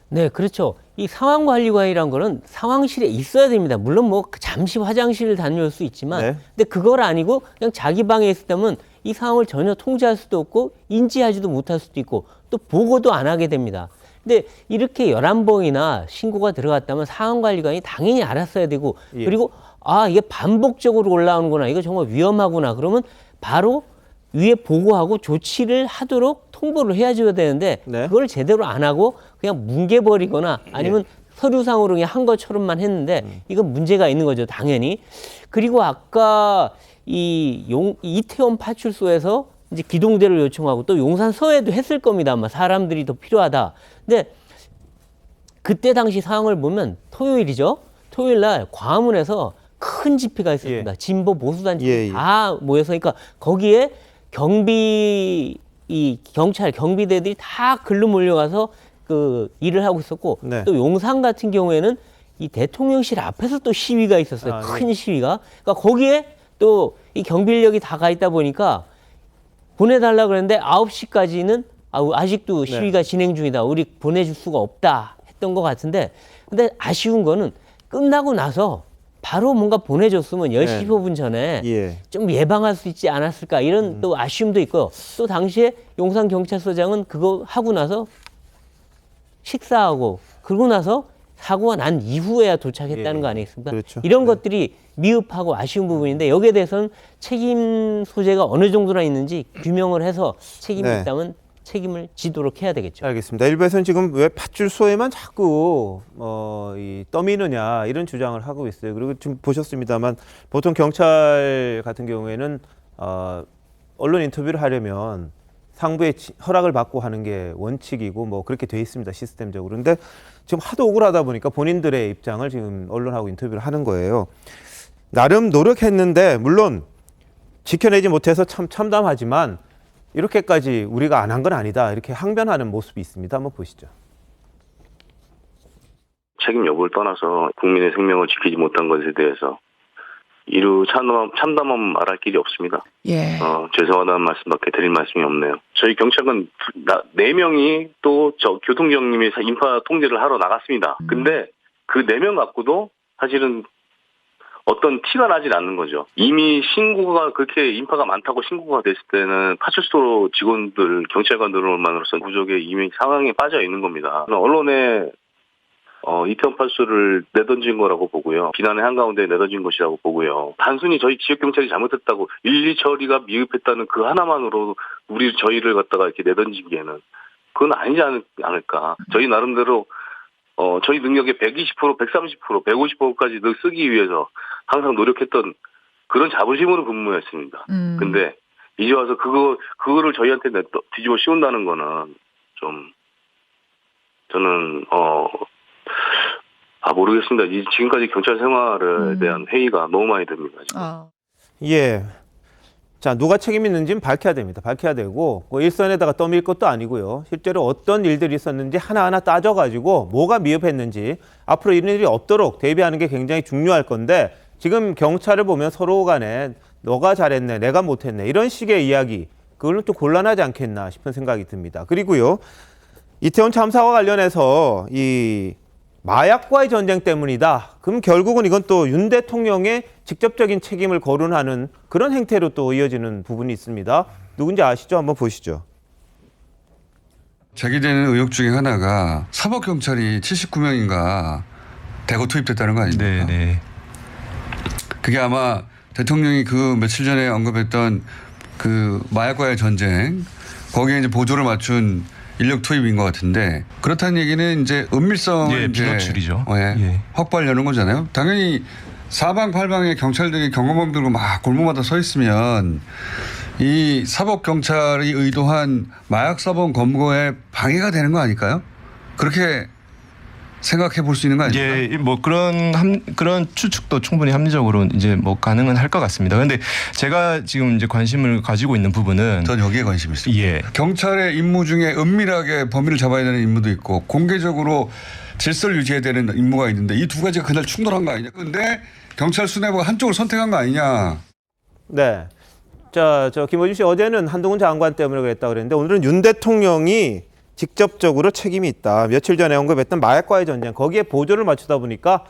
네, 그렇죠. 이 상황관리관이란 거는 상황실에 있어야 됩니다. 물론 뭐 잠시 화장실을 다녀올 수 있지만 근데 그걸 아니고 그냥 자기 방에 있을 때면 이 상황을 전혀 통제할 수도 없고 인지하지도 못할 수도 있고 또 보고도 안 하게 됩니다. 근데 이렇게 11번이나 신고가 들어갔다면 상황관리관이 당연히 알았어야 되고 예. 그리고 이게 반복적으로 올라오는구나. 이거 정말 위험하구나. 그러면 바로 위에 보고하고 조치를 하도록 통보를 해줘야 되는데 그걸 제대로 안 하고 그냥 뭉개버리거나 아니면 서류상으로 그냥 한 것처럼만 했는데 이건 문제가 있는 거죠, 당연히. 그리고 아까 이태원 파출소에서 이제 기동대를 요청하고 또 용산 서해도 했을 겁니다. 아마 사람들이 더 필요하다. 근데 그때 당시 상황을 보면 토요일이죠. 토요일 날 광화문에서 큰 집회가 있었습니다. 진보 보수단체 다 모여서 그러니까 거기에 경찰 경비대들이 다 글로 몰려가서 그 일을 하고 있었고 또 용산 같은 경우에는 이 대통령실 앞에서 또 시위가 있었어요. 큰 시위가. 그러니까 거기에 또 이 경비 인력이 다 가 있다 보니까 보내달라 그랬는데 9시까지는 아직도 시위가 진행 중이다. 우리 보내줄 수가 없다 했던 것 같은데 근데 아쉬운 거는 끝나고 나서 바로 뭔가 보내줬으면 10시 15분 전에 좀 예방할 수 있지 않았을까 이런 또 아쉬움도 있고요. 또 당시에 용산경찰서장은 그거 하고 나서 식사하고 그러고 나서 사고가 난 이후에야 도착했다는 거 아니겠습니까? 그렇죠. 이런 것들이 미흡하고 아쉬운 부분인데 여기에 대해서는 책임 소재가 어느 정도나 있는지 규명을 해서 책임이 있다면 책임을 지도록 해야 되겠죠. 알겠습니다. 일부에서는 지금 왜 파출소에만 자꾸 떠미느냐 이런 주장을 하고 있어요. 그리고 지금 보셨습니다만 보통 경찰 같은 경우에는 언론 인터뷰를 하려면 상부의 허락을 받고 하는 게 원칙이고 뭐 그렇게 돼 있습니다. 시스템적으로. 그런데 지금 하도 억울하다 보니까 본인들의 입장을 지금 언론하고 인터뷰를 하는 거예요. 나름 노력했는데 물론 지켜내지 못해서 참 참담하지만 이렇게까지 우리가 안 한 건 아니다. 이렇게 항변하는 모습이 있습니다. 한번 보시죠. 책임 여부를 떠나서 국민의 생명을 지키지 못한 것에 대해서 이루 참담함 말할 길이 없습니다. 죄송하다는 말씀밖에 드릴 말씀이 없네요. 저희 경찰관 4명이 또 교통정림이 인파 통제를 하러 나갔습니다. 근데 그 4명 갖고도 사실은 어떤 티가 나질 않는 거죠. 이미 신고가 그렇게 인파가 많다고 신고가 됐을 때는 파출소 직원들, 경찰관들만으로서 구족에 이미 상황에 빠져 있는 겁니다. 언론에 이태원 파출소를 내던진 거라고 보고요. 비난의 한가운데 내던진 것이라고 보고요. 단순히 저희 지역경찰이 잘못했다고 1, 2 처리가 미흡했다는 그 하나만으로 저희를 갖다가 이렇게 내던지기에는 그건 아니지 않을까. 저희 나름대로 저희 능력의 120%, 130%, 150%까지 쓰기 위해서 항상 노력했던 그런 자부심으로 근무했습니다. 근데 이제 와서 그거를 저희한테 뒤집어 씌운다는 거는 좀 저는 모르겠습니다. 지금까지 경찰 생활에 대한 회의가 너무 많이 됩니다. 자, 누가 책임 있는지는 밝혀야 됩니다. 밝혀야 되고 일선에다가 떠밀 것도 아니고요. 실제로 어떤 일들이 있었는지 하나하나 따져가지고 뭐가 미흡했는지 앞으로 이런 일이 없도록 대비하는 게 굉장히 중요할 건데 지금 경찰을 보면 서로 간에 너가 잘했네, 내가 못했네 이런 식의 이야기 그걸로 또 곤란하지 않겠나 싶은 생각이 듭니다. 그리고요. 이태원 참사와 관련해서 이 마약과의 전쟁 때문이다. 그럼 결국은 이건 또 윤 대통령의 직접적인 책임을 거론하는 그런 행태로 또 이어지는 부분이 있습니다. 누군지 아시죠? 한번 보시죠. 제기되는 의혹 중에 하나가 사법경찰이 79명인가 대거 투입됐다는 거 아닙니까? 네. 그게 아마 대통령이 그 며칠 전에 언급했던 그 마약과의 전쟁 거기에 이제 보조를 맞춘 인력 투입인 것 같은데 그렇다는 얘기는 이제 은밀성을 비노출이죠. 확보하려는 거잖아요. 당연히 사방팔방에 경찰들이 경호범 들고 막 골목마다 서 있으면 이 사법경찰이 의도한 마약사범 검거에 방해가 되는 거 아닐까요? 그렇게 생각해 볼 수 있는 거 아닙니까? 뭐 그런 추측도 충분히 합리적으로 이제 뭐 가능은 할 것 같습니다. 그런데 제가 지금 이제 관심을 가지고 있는 부분은 전 여기에 관심이 있습니다. 경찰의 임무 중에 은밀하게 범인을 잡아야 되는 임무도 있고 공개적으로 질서를 유지해야 되는 임무가 있는데 이 두 가지가 그날 충돌한 거 아니냐? 그런데 경찰 수뇌부가 한쪽을 선택한 거 아니냐? 네. 저 김어준 씨 어제는 한동훈 장관 때문에 그랬다 그랬는데 오늘은 윤 대통령이 직접적으로 책임이 있다. 며칠 전에 언급했던 마약과의 전쟁 거기에 보조를 맞추다 보니까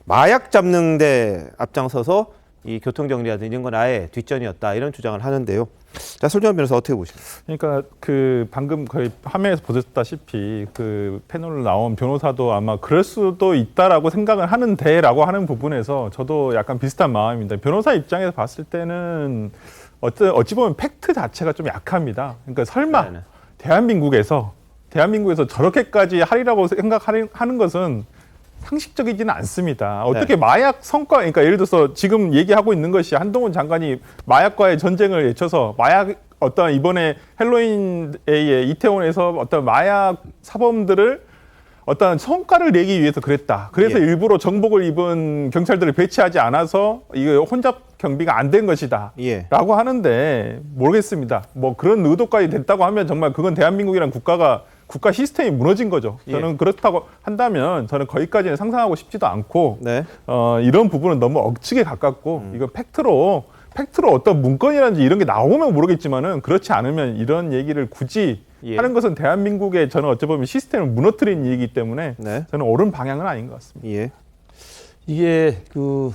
마약 잡는 데 앞장서서 이 교통정리라든지 이런 건 아예 뒷전이었다 이런 주장을 하는데요. 자, 손정은 변호사 어떻게 보십니까? 그러니까 그 방금 거의 화면에서 보셨다시피 그 패널로 나온 변호사도 아마 그럴 수도 있다라고 생각을 하는데라고 하는 부분에서 저도 약간 비슷한 마음입니다. 변호사 입장에서 봤을 때는 어찌 보면 팩트 자체가 좀 약합니다. 그러니까 설마 네네. 대한민국에서 저렇게까지 하리라고 생각하는 것은 상식적이지는 않습니다. 어떻게 마약 성과, 그러니까 예를 들어서 지금 얘기하고 있는 것이 한동훈 장관이 마약과의 전쟁을 외쳐서 어떤 이번에 헬로윈의 이태원에서 어떤 마약 사범들을 어떤 성과를 내기 위해서 그랬다. 그래서 일부러 정복을 입은 경찰들을 배치하지 않아서 이거 혼잡 경비가 안 된 것이다. 라고 하는데 모르겠습니다. 뭐 그런 의도까지 됐다고 하면 정말 그건 대한민국이라는 국가 시스템이 무너진 거죠. 저는 그렇다고 한다면 저는 거기까지는 상상하고 싶지도 않고 이런 부분은 너무 억측에 가깝고 이거 팩트로 어떤 문건이라든지 이런 게 나오면 모르겠지만은 그렇지 않으면 이런 얘기를 굳이 하는 것은 대한민국의 저는 어찌 보면 시스템을 무너뜨린 일이기 때문에 저는 옳은 방향은 아닌 것 같습니다. 이게 그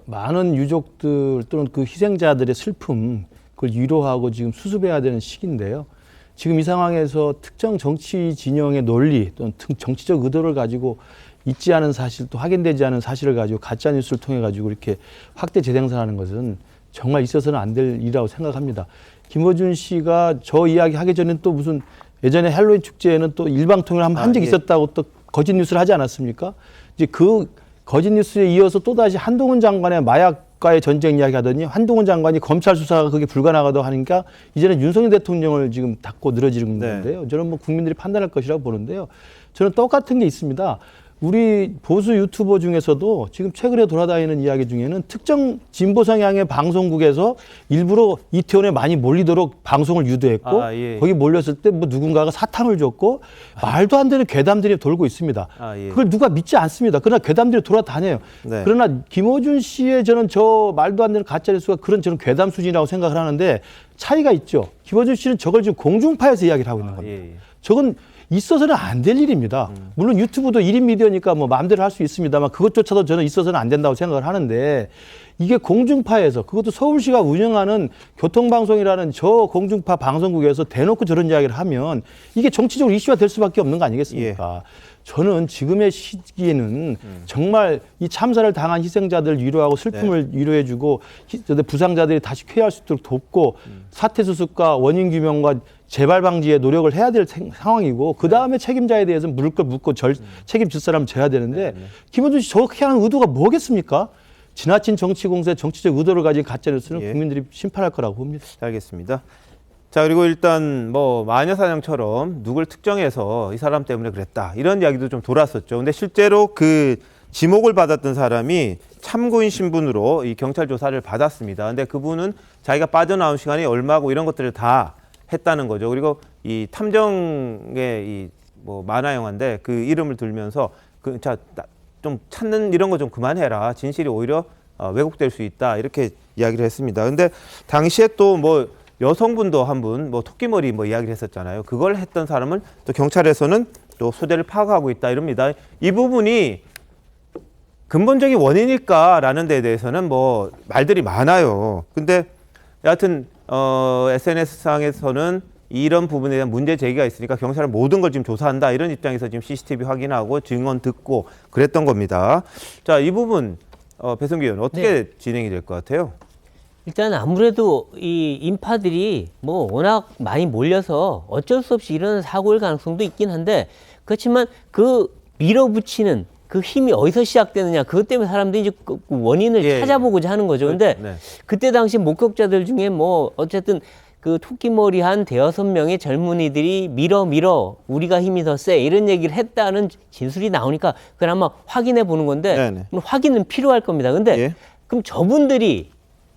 많은 유족들 또는 그 희생자들의 슬픔 그걸 위로하고 지금 수습해야 되는 시기인데요. 지금 이 상황에서 특정 정치 진영의 논리 또는 정치적 의도를 가지고 있지 않은 사실 또 확인되지 않은 사실을 가지고 가짜 뉴스를 통해 가지고 이렇게 확대 재생산하는 것은 정말 있어서는 안 될 일이라고 생각합니다. 김어준 씨가 저 이야기 하기 전에 또 무슨 예전에 헬로윈 축제에는 또 일방통행을 한번 한 적이 있었다고 또 거짓 뉴스를 하지 않았습니까? 이제 그 거짓 뉴스에 이어서 또다시 한동훈 장관의 마약과의 전쟁 이야기 하더니 한동훈 장관이 검찰 수사가 그게 불가능하다고 하니까 이제는 윤석열 대통령을 지금 닫고 늘어지는 건데요. 저는 뭐 국민들이 판단할 것이라고 보는데요. 저는 똑같은 게 있습니다. 우리 보수 유튜버 중에서도 지금 최근에 돌아다니는 이야기 중에는 특정 진보 성향의 방송국에서 일부러 이태원에 많이 몰리도록 방송을 유도했고 거기 몰렸을 때 뭐 누군가가 사탕을 줬고 말도 안 되는 괴담들이 돌고 있습니다. 그걸 누가 믿지 않습니다. 그러나 괴담들이 돌아다녀요. 그러나 김어준 씨의 저는 저 말도 안 되는 가짜 뉴스가 그런 저는 괴담 수준이라고 생각을 하는데 차이가 있죠. 김어준 씨는 저걸 지금 공중파에서 이야기를 하고 있는 겁니다. 저건 있어서는 안 될 일입니다. 물론 유튜브도 1인 미디어니까 뭐 마음대로 할 수 있습니다만 그것조차도 저는 있어서는 안 된다고 생각을 하는데 이게 공중파에서 그것도 서울시가 운영하는 교통방송이라는 저 공중파 방송국에서 대놓고 저런 이야기를 하면 이게 정치적으로 이슈가 될 수밖에 없는 거 아니겠습니까? 저는 지금의 시기에는 정말 이 참사를 당한 희생자들 위로하고 슬픔을 위로해주고 부상자들이 다시 쾌유할 수 있도록 돕고 사태 수습과 원인 규명과 재발 방지에 노력을 해야 될 상황이고 그 다음에 책임자에 대해서 물을 걸 묻고 책임질 사람 져야 되는데 김어준 씨 저렇게 하는 의도가 뭐겠습니까? 지나친 정치 공세, 정치적 의도를 가진 가짜뉴스는 국민들이 심판할 거라고 봅니다. 알겠습니다. 자, 그리고 일단 뭐 마녀사냥처럼 누굴 특정해서 이 사람 때문에 그랬다 이런 이야기도 좀 돌았었죠. 근데 실제로 그 지목을 받았던 사람이 참고인 신분으로 이 경찰 조사를 받았습니다. 근데 그분은 자기가 빠져나온 시간이 얼마고 이런 것들을 다 했다는 거죠. 그리고 이 탐정의 이 뭐 만화 영화인데 그 이름을 들면서 좀 찾는 이런 거 좀 그만해라. 진실이 오히려 왜곡될 수 있다. 이렇게 이야기를 했습니다. 근데 당시에 또 뭐 여성분도 한 분 뭐 토끼머리 뭐 이야기를 했었잖아요. 그걸 했던 사람은 또 경찰에서는 또 소재를 파악하고 있다 이럽니다. 이 부분이 근본적인 원인일까라는 데에 대해서는 뭐 말들이 많아요. 근데 여하튼 SNS상에서는 이런 부분에 대한 문제 제기가 있으니까 경찰은 모든 걸 지금 조사한다 이런 입장에서 지금 CCTV 확인하고 증언 듣고 그랬던 겁니다. 자, 이 부분 배성기 의원 어떻게 진행이 될 것 같아요? 일단 아무래도 이 인파들이 뭐 워낙 많이 몰려서 어쩔 수 없이 이런 사고일 가능성도 있긴 한데 그렇지만 그 밀어붙이는 그 힘이 어디서 시작되느냐 그것 때문에 사람들이 이제 그 원인을 찾아보고자 하는 거죠. 근데 그때 당시 목격자들 중에 뭐 어쨌든 그 토끼머리 한 5-6명의 젊은이들이 밀어 우리가 힘이 더 세 이런 얘기를 했다는 진술이 나오니까 그건 아마 확인해 보는 건데 확인은 필요할 겁니다. 근데 그럼 저분들이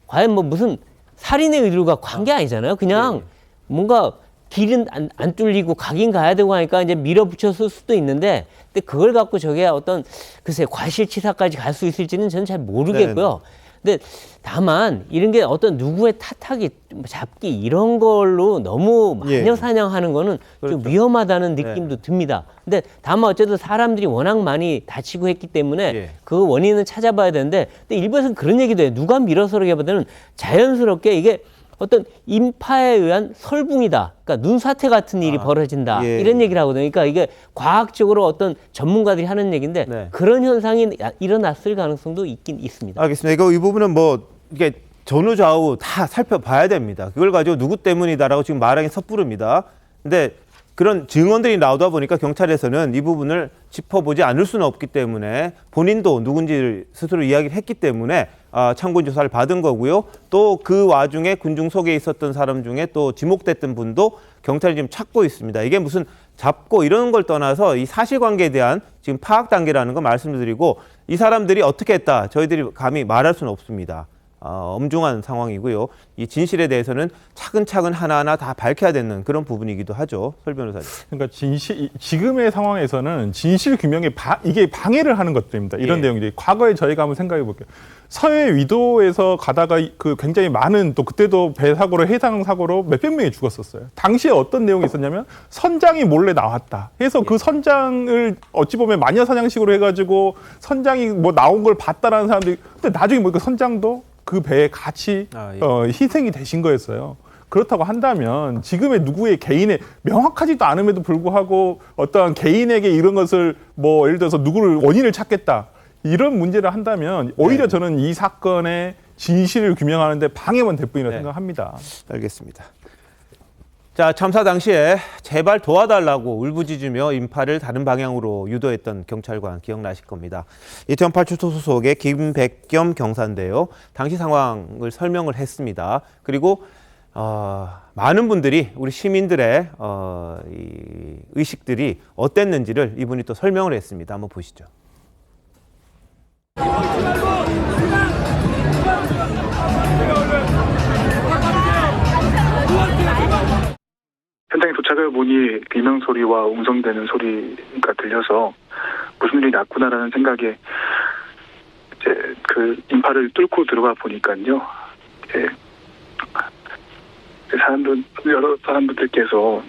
과연 뭐 무슨 살인의 의도가 관계 아니잖아요. 그냥 뭔가 길은 안 뚫리고 가긴 가야 되고 하니까 이제 밀어붙였을 수도 있는데 근데 그걸 갖고 저게 어떤 글쎄 과실치사까지 갈 수 있을지는 저는 잘 모르겠고요. 근데 다만 이런 게 어떤 누구의 탓하기, 잡기 이런 걸로 너무 마녀 사냥하는 거는 좀 위험하다는 느낌도 듭니다. 근데 다만 어쨌든 사람들이 워낙 많이 다치고 했기 때문에 그 원인은 찾아봐야 되는데, 근데 일부에서는 그런 얘기도 해요. 누가 밀어서라기보다는 자연스럽게 이게 어떤 인파에 의한 설붕이다. 그러니까 눈사태 같은 일이 벌어진다. 이런 얘기를 하거든요. 그러니까 이게 과학적으로 어떤 전문가들이 하는 얘기인데 그런 현상이 일어났을 가능성도 있긴 있습니다. 알겠습니다. 이거 이 부분은 뭐 이게 전후 좌우 다 살펴봐야 됩니다. 그걸 가지고 누구 때문이다라고 지금 말하기 섣부릅니다. 근데 그런 증언들이 나오다 보니까 경찰에서는 이 부분을 짚어보지 않을 수는 없기 때문에 본인도 누군지를 스스로 이야기를 했기 때문에 참고인 조사를 받은 거고요. 또 그 와중에 군중 속에 있었던 사람 중에 또 지목됐던 분도 경찰이 지금 찾고 있습니다. 이게 무슨 잡고 이런 걸 떠나서 이 사실관계에 대한 지금 파악 단계라는 거 말씀을 드리고, 이 사람들이 어떻게 했다 저희들이 감히 말할 수는 없습니다. 엄중한 상황이고요. 이 진실에 대해서는 차근차근 하나하나 다 밝혀야 되는 그런 부분이기도 하죠. 설 변호사님. 그러니까 지금의 상황에서는 진실 규명에 이게 방해를 하는 것들입니다. 이런 내용들이. 과거에 저희가 한번 생각해 볼게요. 서해 위도에서 가다가 그 굉장히 많은, 또 그때도 배 사고로, 해상 사고로 몇백 명이 죽었었어요. 당시에 어떤 내용이 있었냐면 선장이 몰래 나왔다 해서 그 선장을 어찌 보면 마녀 사냥식으로 해가지고 선장이 뭐 나온 걸 봤다라는 사람들이, 근데 나중에 보니까 선장도 그 배에 같이 희생이 되신 거였어요. 그렇다고 한다면 지금의 누구의 개인의 명확하지도 않음에도 불구하고 어떠한 개인에게 이런 것을 뭐 예를 들어서 누구를 원인을 찾겠다 이런 문제를 한다면 오히려 저는 이 사건의 진실을 규명하는데 방해만 될 뿐이라고 생각합니다. 알겠습니다. 자, 참사 당시에 제발 도와달라고 울부짖으며 인파를 다른 방향으로 유도했던 경찰관 기억나실 겁니다. 이태원 파출소 소속의 김백겸 경사인데요. 당시 상황을 설명을 했습니다. 그리고 많은 분들이, 우리 시민들의 이 의식들이 어땠는지를 이분이 또 설명을 했습니다. 한번 보시죠. 현장에 도착해 보니 비명 소리와 웅성대는 소리가 들려서 무슨 일이 났구나라는 생각에 이제 그 인파를 뚫고 들어가 보니까요. 여러 사람들께서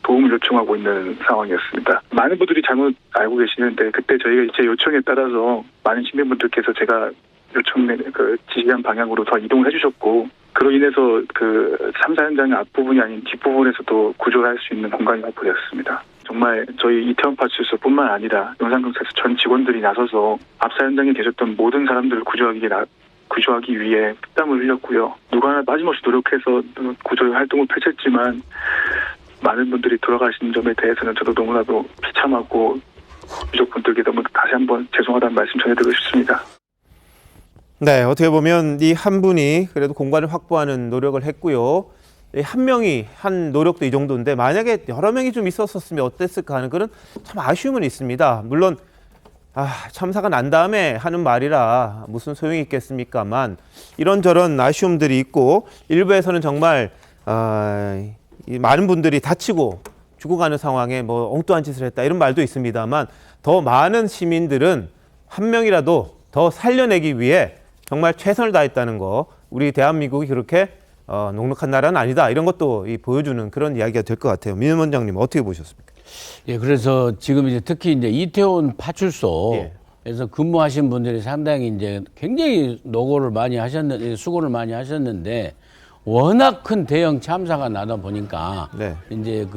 도움을 요청하고 있는 상황이었습니다. 많은 분들이 잘못 알고 계시는데 그때 저희가 제 요청에 따라서 많은 시민분들께서 제가 지시한 방향으로 더 이동을 해주셨고, 그로 인해서 그 참사 현장의 앞부분이 아닌 뒷부분에서도 구조를 할 수 있는 공간이 확보되었습니다. 정말 저희 이태원 파출소뿐만 아니라 용산경찰서 전 직원들이 나서서 압사 현장에 계셨던 모든 사람들을 구조하기 위해 땀을 흘렸고요. 누가 하나 빠짐없이 노력해서 구조 활동을 펼쳤지만 많은 분들이 돌아가신 점에 대해서는 저도 너무나도 비참하고 유족분들께 너무 다시 한번 죄송하다는 말씀 전해드리고 싶습니다. 네, 어떻게 보면 이 한 분이 그래도 공간을 확보하는 노력을 했고요. 한 명이 한 노력도 이 정도인데 만약에 여러 명이 좀 있었으면 어땠을까 하는 그런 참 아쉬움은 있습니다. 물론 참사가 난 다음에 하는 말이라 무슨 소용이 있겠습니까만 이런저런 아쉬움들이 있고, 일부에서는 정말 이 많은 분들이 다치고 죽어가는 상황에 뭐 엉뚱한 짓을 했다 이런 말도 있습니다만, 더 많은 시민들은 한 명이라도 더 살려내기 위해 정말 최선을 다했다는 거, 우리 대한민국이 그렇게 녹록한 나라는 아니다 이런 것도 보여주는 그런 이야기가 될 것 같아요. 민 원장님 어떻게 보셨습니까? 예, 그래서 지금 이제 특히 이제 이태원 파출소에서 근무하신 분들이 상당히 이제 굉장히 수고를 많이 하셨는데 워낙 큰 대형 참사가 나다 보니까 이제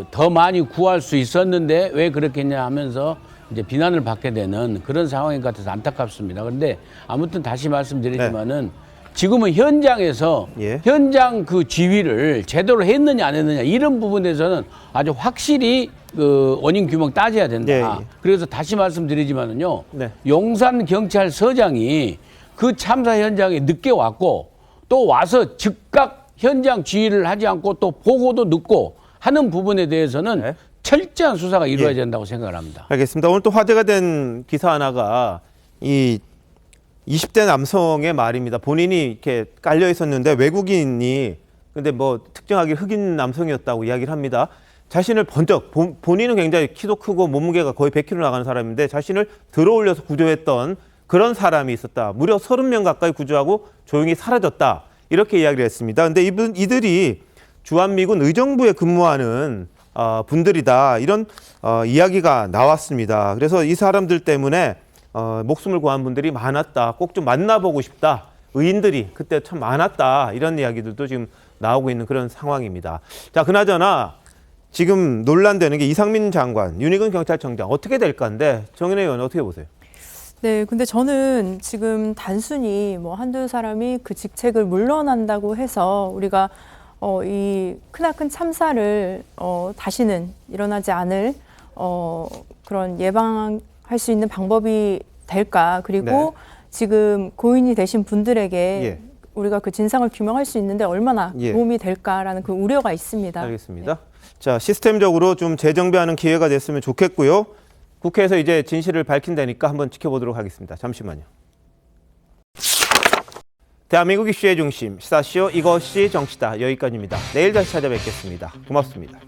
더 많이 구할 수 있었는데 왜 그렇겠냐 하면서 이제 비난을 받게 되는 그런 상황인 것 같아서 안타깝습니다. 그런데 아무튼 다시 말씀드리지만은 지금은 현장에서 현장 그 지휘를 제대로 했느냐 안 했느냐 이런 부분에서는 아주 확실히 그 원인 규명 따져야 된다. 그래서 다시 말씀드리지만은요. 용산 경찰서장이 그 참사 현장에 늦게 왔고 또 와서 즉각 현장 지휘를 하지 않고 또 보고도 늦고 하는 부분에 대해서는 철저한 수사가 이루어져야 된다고 생각을 합니다. 알겠습니다. 오늘 또 화제가 된 기사 하나가 이 20대 남성의 말입니다. 본인이 이렇게 깔려 있었는데 외국인이 근데 뭐 특정하게 흑인 남성이었다고 이야기를 합니다. 자신을 번쩍, 본인은 굉장히 키도 크고 몸무게가 거의 100kg 나가는 사람인데 자신을 들어 올려서 구조했던 그런 사람이 있었다. 무려 30명 가까이 구조하고 조용히 사라졌다. 이렇게 이야기를 했습니다. 근데 이들이 주한미군 의정부에 근무하는 분들이다. 이런 이야기가 나왔습니다. 그래서 이 사람들 때문에 목숨을 구한 분들이 많았다. 꼭 좀 만나보고 싶다. 의인들이 그때 참 많았다. 이런 이야기들도 지금 나오고 있는 그런 상황입니다. 자, 그나저나 지금 논란되는 게 이상민 장관, 윤희근 경찰청장 어떻게 될까인데 정인혜 의원 어떻게 보세요? 네, 근데 저는 지금 단순히 뭐 한두 사람이 그 직책을 물러난다고 해서 우리가 이 크나큰 참사를 다시는 일어나지 않을 그런 예방할 수 있는 방법이 될까? 그리고 네. 지금 고인이 되신 분들에게 예. 우리가 그 진상을 규명할 수 있는데 얼마나 예. 도움이 될까라는 그 우려가 있습니다. 알겠습니다. 자, 시스템적으로 좀 재정비하는 기회가 됐으면 좋겠고요. 국회에서 이제 진실을 밝힌다니까 한번 지켜보도록 하겠습니다. 잠시만요. 대한민국 이슈의 중심, 시사쇼 이것이 정치다. 여기까지입니다. 내일 다시 찾아뵙겠습니다. 고맙습니다.